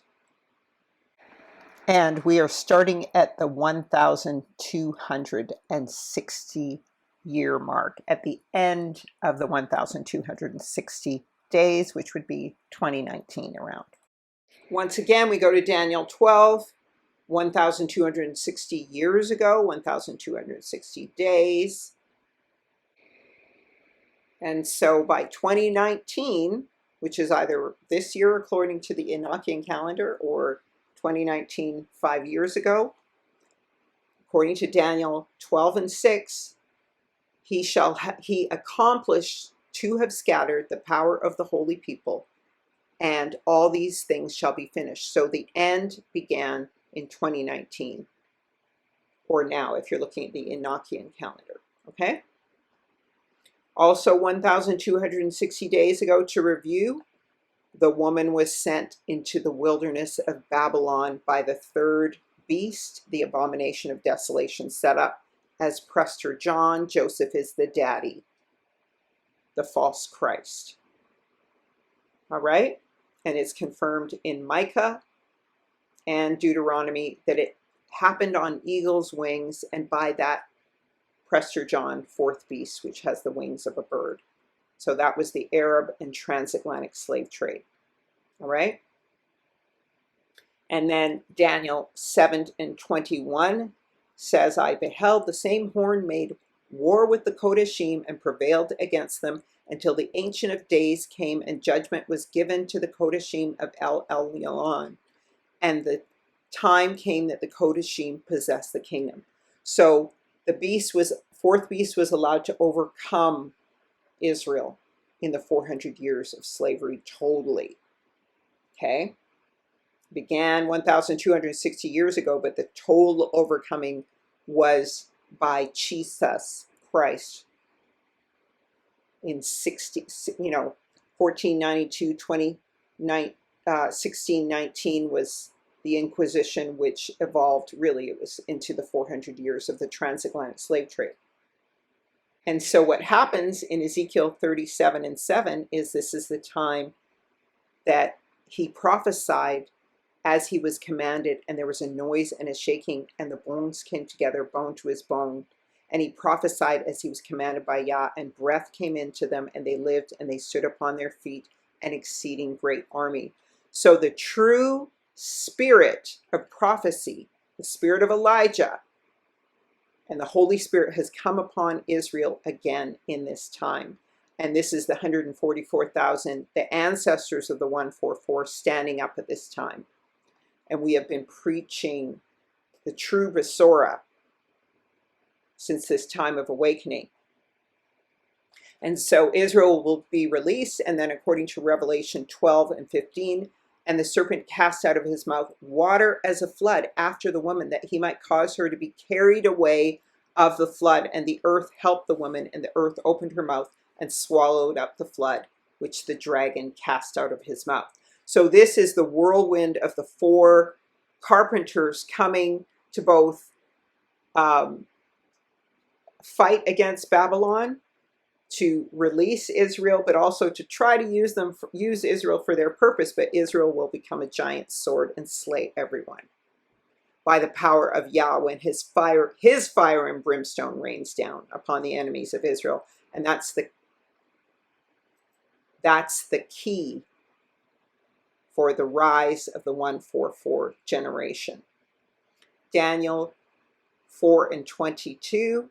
And we are starting at the 1,260 year mark, at the end of the 1,260 days, which would be 2019 around. Once again, we go to Daniel 12, 1,260 years ago, 1,260 days. And so by 2019, which is either this year according to the Enochian calendar or 2019, 5 years ago, according to Daniel 12:6, he accomplished to have scattered the power of the holy people, and all these things shall be finished. So the end began in 2019, or now if you're looking at the Enochian calendar, okay? Also 1,260 days ago, to review, the woman was sent into the wilderness of Babylon by the third beast, the abomination of desolation, set up as Prester John. Joseph is the daddy, the false Christ. All right? And it's confirmed in Micah and Deuteronomy that it happened on eagle's wings, and by that Prester John, fourth beast, which has the wings of a bird. So that was the Arab and transatlantic slave trade. All right? And then Daniel 7:21 says, I beheld the same horn made war with the Kodashim and prevailed against them until the Ancient of Days came and judgment was given to the Kodashim of El Elyon. And the time came that the Kodashim possessed the kingdom. So the fourth beast was allowed to overcome Israel in the 400 years of slavery totally. Okay? Began 1,260 years ago, but the total overcoming was by Jesus Christ in 1492, 1619 was the Inquisition, which evolved, really, it was into the 400 years of the transatlantic slave trade. And so what happens in Ezekiel 37:7 is this is the time that he prophesied as he was commanded, and there was a noise and a shaking, and the bones came together, bone to his bone. And he prophesied as he was commanded by Yah, and breath came into them, and they lived, and they stood upon their feet, an exceeding great army. So the true spirit of prophecy, the spirit of Elijah, and the Holy Spirit has come upon Israel again in this time. And this is the 144,000, the ancestors of the 144, standing up at this time. And we have been preaching the true Besorah since this time of awakening. And so Israel will be released, and then according to Revelation 12:15, and the serpent cast out of his mouth water as a flood after the woman, that he might cause her to be carried away of the flood. And the earth helped the woman, and the earth opened her mouth and swallowed up the flood, which the dragon cast out of his mouth. So this is the whirlwind of the four carpenters coming to both fight against Babylon, to release Israel, but also to try to use Israel for their purpose. But Israel will become a giant sword and slay everyone by the power of Yah, when his fire and brimstone rains down upon the enemies of Israel. And that's the key for the rise of the 144 generation. Daniel 4:22.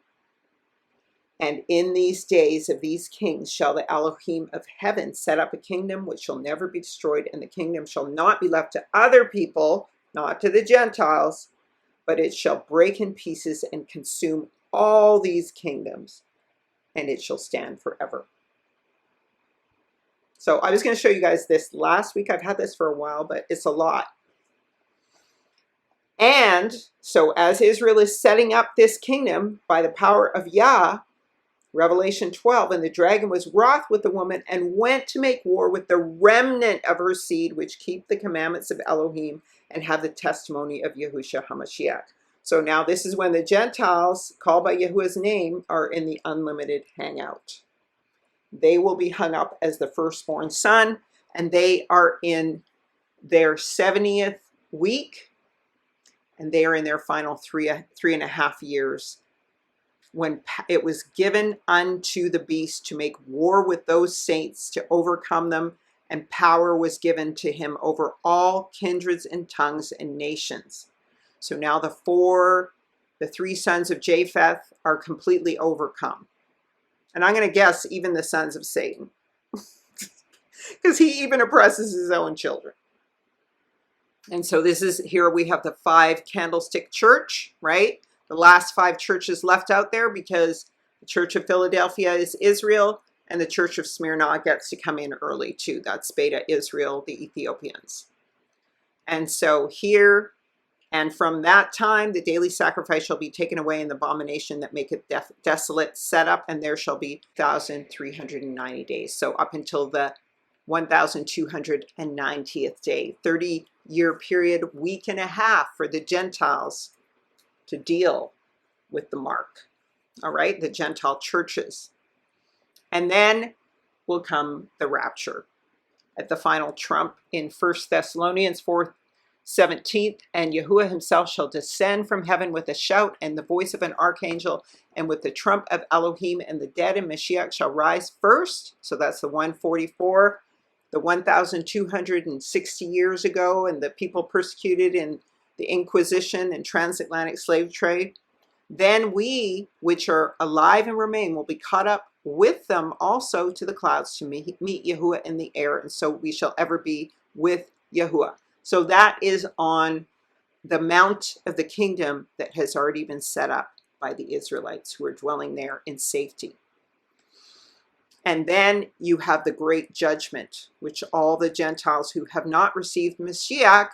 And in these days of these kings shall the Elohim of heaven set up a kingdom which shall never be destroyed, and the kingdom shall not be left to other people, not to the Gentiles, but it shall break in pieces and consume all these kingdoms, and it shall stand forever. So I was going to show you guys this last week. I've had this for a while, but it's a lot. And so as Israel is setting up this kingdom by the power of Yah, Revelation 12, and the dragon was wroth with the woman and went to make war with the remnant of her seed, which keep the commandments of Elohim and have the testimony of Yahushua HaMashiach. So now this is when the Gentiles, called by Yahuwah's name, are in the unlimited hangout. They will be hung up as the firstborn son, and they are in their 70th week, and they are in their final three and a half years, when it was given unto the beast to make war with those saints, to overcome them, and power was given to him over all kindreds and tongues and nations. So now the three sons of Japheth are completely overcome. And I'm going to guess even the sons of Satan, because he even oppresses his own children. And so here we have the 5 candlestick church, right? The last 5 churches left out there, because the Church of Philadelphia is Israel, and the Church of Smyrna gets to come in early too. That's Beta Israel, the Ethiopians. And so here, and from that time, the daily sacrifice shall be taken away, and the abomination that maketh desolate set up, and there shall be 1,390 days. So up until the 1,290th day, 30-year period, week and a half for the Gentiles to deal with the mark. all right, the Gentile churches. And then will come the rapture at the final trump in 1 Thessalonians 4:17. And Yahuwah himself shall descend from heaven with a shout and the voice of an archangel and with the trump of Elohim, and the dead in Mashiach shall rise first. So that's the 144, the 1,260 years ago, and the people persecuted in the Inquisition and transatlantic slave trade. Then we, which are alive and remain, will be caught up with them also to the clouds to meet Yahuwah in the air, and so we shall ever be with Yahuwah. So that is on the mount of the kingdom that has already been set up by the Israelites who are dwelling there in safety. And then you have the great judgment, which all the Gentiles who have not received Mashiach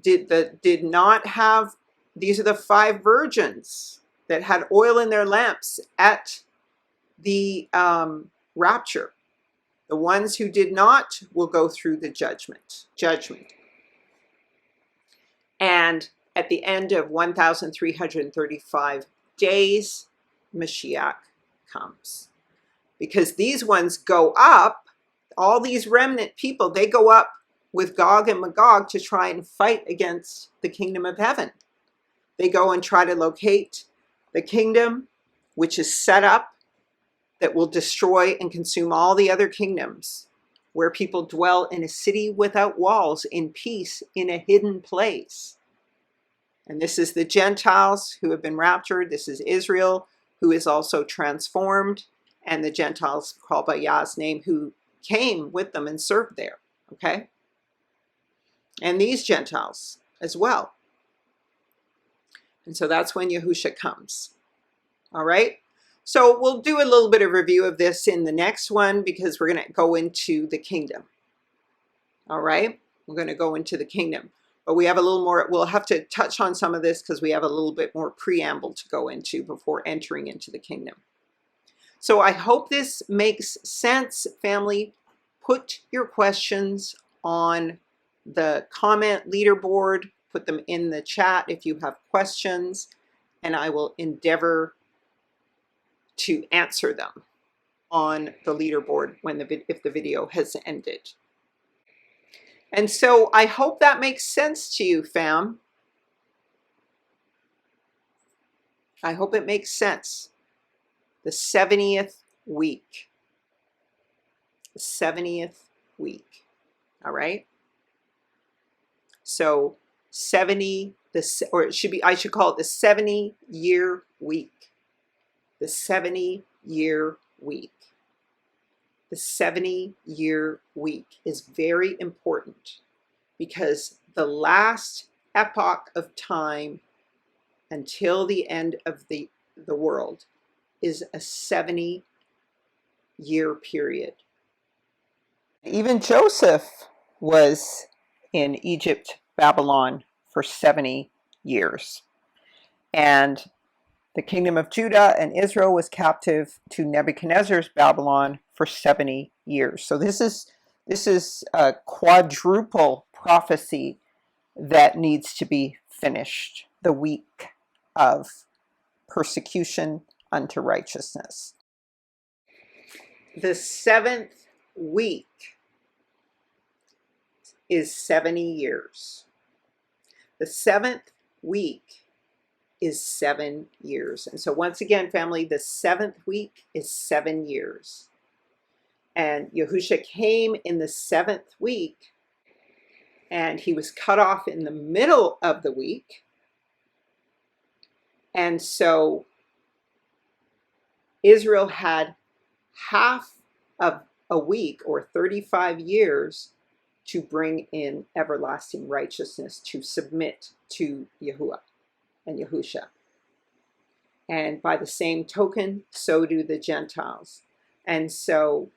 did not have. These are the 5 virgins that had oil in their lamps at the rapture. The ones who did not will go through the judgment. And at the end of 1,335 days, Mashiach comes. Because these ones go up, all these remnant people, they go up with Gog and Magog to try and fight against the kingdom of heaven. They go and try to locate the kingdom which is set up that will destroy and consume all the other kingdoms, where people dwell in a city without walls, in peace, in a hidden place. And this is the Gentiles who have been raptured. This is Israel, who is also transformed, and the Gentiles called by Yah's name who came with them and served there, okay? And these Gentiles as well. And so that's when Yahusha comes, all right? So we'll do a little bit of review of this in the next one, because we're going to go into the kingdom. All right? We're going to go into the kingdom. But we have a little more, we'll have to touch on some of this because we have a little bit more preamble to go into before entering into the kingdom. So I hope this makes sense, family. Put your questions on the comment leaderboard. Put them in the chat if you have questions, and I will endeavor to answer them on the leaderboard when if the video has ended. And so I hope that makes sense to you, fam. I hope it makes sense. The 70th week. The 70th week. All right? So 70, or it should be, I should call it the 70-year week. The 70-year week. The 70-year week is very important, because the last epoch of time until the end of the world is a 70-year period. Even Joseph was in Egypt, Babylon for 70 years. And the kingdom of Judah and Israel was captive to Nebuchadnezzar's Babylon for 70 years. So this is a quadruple prophecy that needs to be finished. The week of persecution unto righteousness. The 7th week is 70 years. The 7th week is 7 years. And so once again, family, the 7th week is 7 years. And Yahusha came in the 7th week, and he was cut off in the middle of the week. And so Israel had half of a week, or 35 years, to bring in everlasting righteousness, to submit to Yahuwah and Yahusha. And by the same token, so do the Gentiles. And so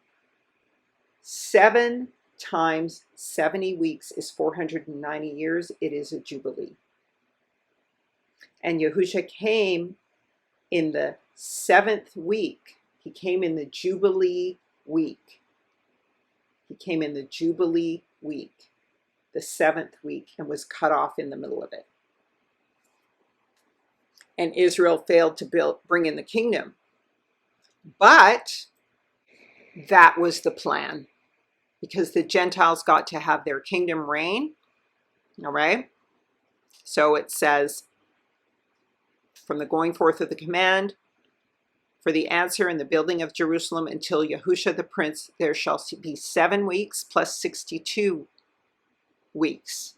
7 times 70 weeks is 490 years. It is a jubilee. And Yahusha came in the 7th week. He came in the jubilee week. He came in the jubilee week, the 7th week, and was cut off in the middle of it. and Israel failed to bring in the kingdom. But that was the plan, because the Gentiles got to have their kingdom reign. All right. So it says, from the going forth of the command for the answer in the building of Jerusalem until Yahusha the prince, there shall be 7 weeks plus 62 weeks.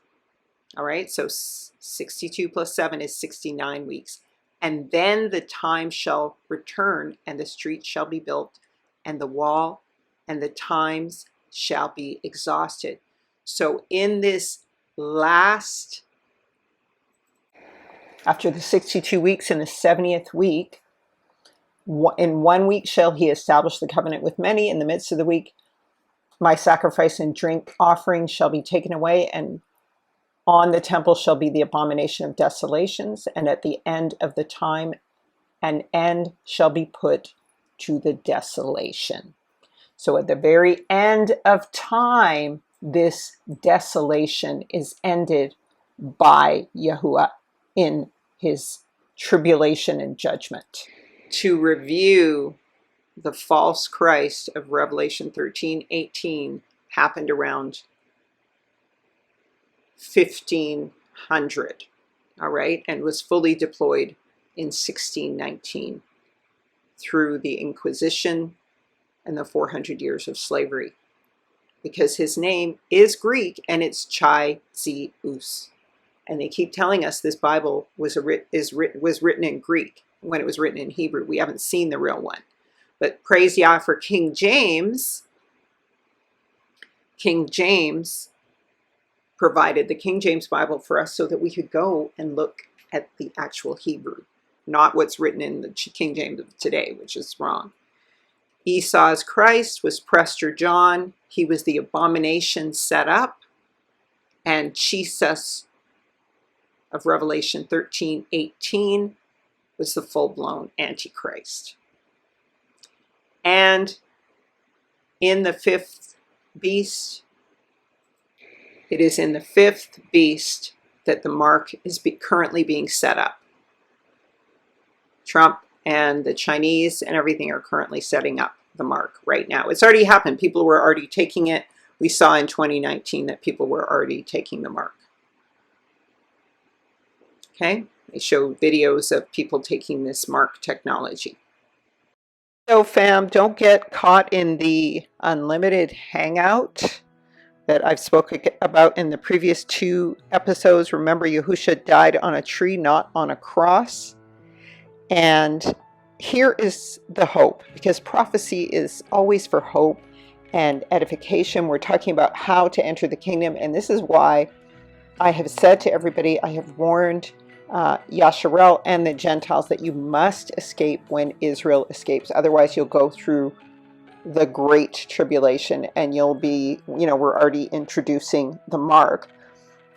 All right, so 62 plus 7 is 69 weeks. And then the time shall return, and the street shall be built, and the wall, and the times shall be exhausted. So in this last, after the 62 weeks, in the 70th week, in 1 week shall he establish the covenant with many. In the midst of the week, my sacrifice and drink offering shall be taken away, and on the temple shall be the abomination of desolations, and at the end of the time, an end shall be put to the desolation. So at the very end of time, this desolation is ended by Yahuwah in his tribulation and judgment. To review, the false Christ of Revelation 13:18 happened around 1500, all right, and was fully deployed in 1619 through the Inquisition and the 400 years of slavery, because his name is Greek and it's Chai Zeus. And they keep telling us this Bible was written in Greek when it was written in Hebrew. We haven't seen the real one. But praise Yah for King James. King James provided the King James Bible for us so that we could go and look at the actual Hebrew, not what's written in the King James of today, which is wrong. Esau's Christ was Prester John. He was the abomination set up. And Jesus of Revelation 13:18 was the full-blown Antichrist. And in the fifth beast, it is in the fifth beast that the mark is currently being set up. Trump and the Chinese and everything are currently setting up the mark right now. It's already happened. People were already taking it. We saw in 2019 that people were already taking the mark. Okay, they show videos of people taking this mark technology. So fam, don't get caught in the unlimited hangout that I've spoken about in the previous 2 episodes. Remember, Yahusha died on a tree, not on a cross. And here is the hope, because prophecy is always for hope and edification. We're talking about how to enter the kingdom, and this is why I have said to everybody, I have warned Yasharel and the Gentiles that you must escape when Israel escapes. Otherwise, you'll go through the great tribulation and you'll be, we're already introducing the mark.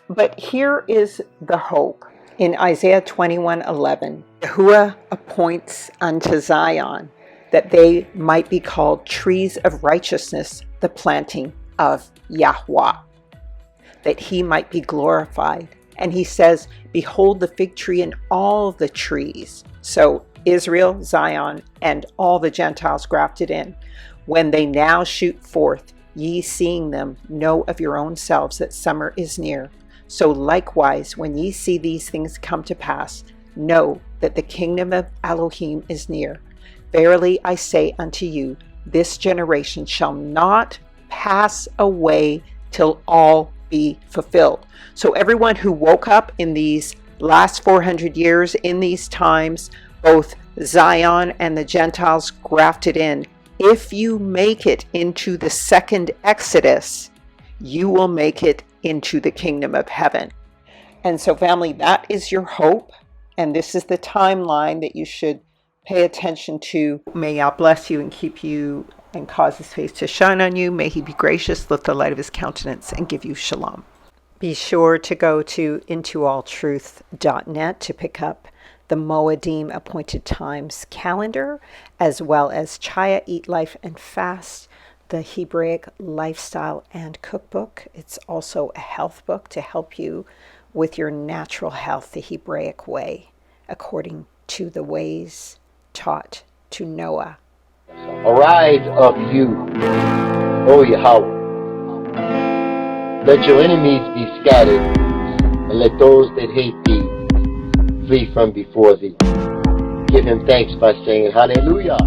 But here is the hope. In Isaiah 21:11, Yahuwah appoints unto Zion that they might be called trees of righteousness, the planting of Yahweh, that he might be glorified. And he says, behold the fig tree and all the trees. So Israel, Zion, and all the Gentiles grafted in. When they now shoot forth, ye seeing them, know of your own selves that summer is near. So likewise, when ye see these things come to pass, know that the kingdom of Elohim is near. Verily I say unto you, this generation shall not pass away till all be fulfilled. So everyone who woke up in these last 400 years, in these times, both Zion and the Gentiles grafted in, if you make it into the second Exodus, you will make it into the kingdom of heaven. And so family, that is your hope. And this is the timeline that you should pay attention to. May Yah bless you and keep you and cause his face to shine on you. May he be gracious, lift the light of his countenance, and give you shalom. Be sure to go to intoalltruth.net to pick up the Moedim Appointed Times calendar, as well as Chaya Eat, Life, and Fast, the Hebraic Lifestyle and Cookbook. It's also a health book to help you with your natural health, the Hebraic way. according to the ways taught to Noah. Arise up you, O Yahweh. Let your enemies be scattered, and let those that hate thee flee from before thee. Give him thanks by saying, Hallelujah.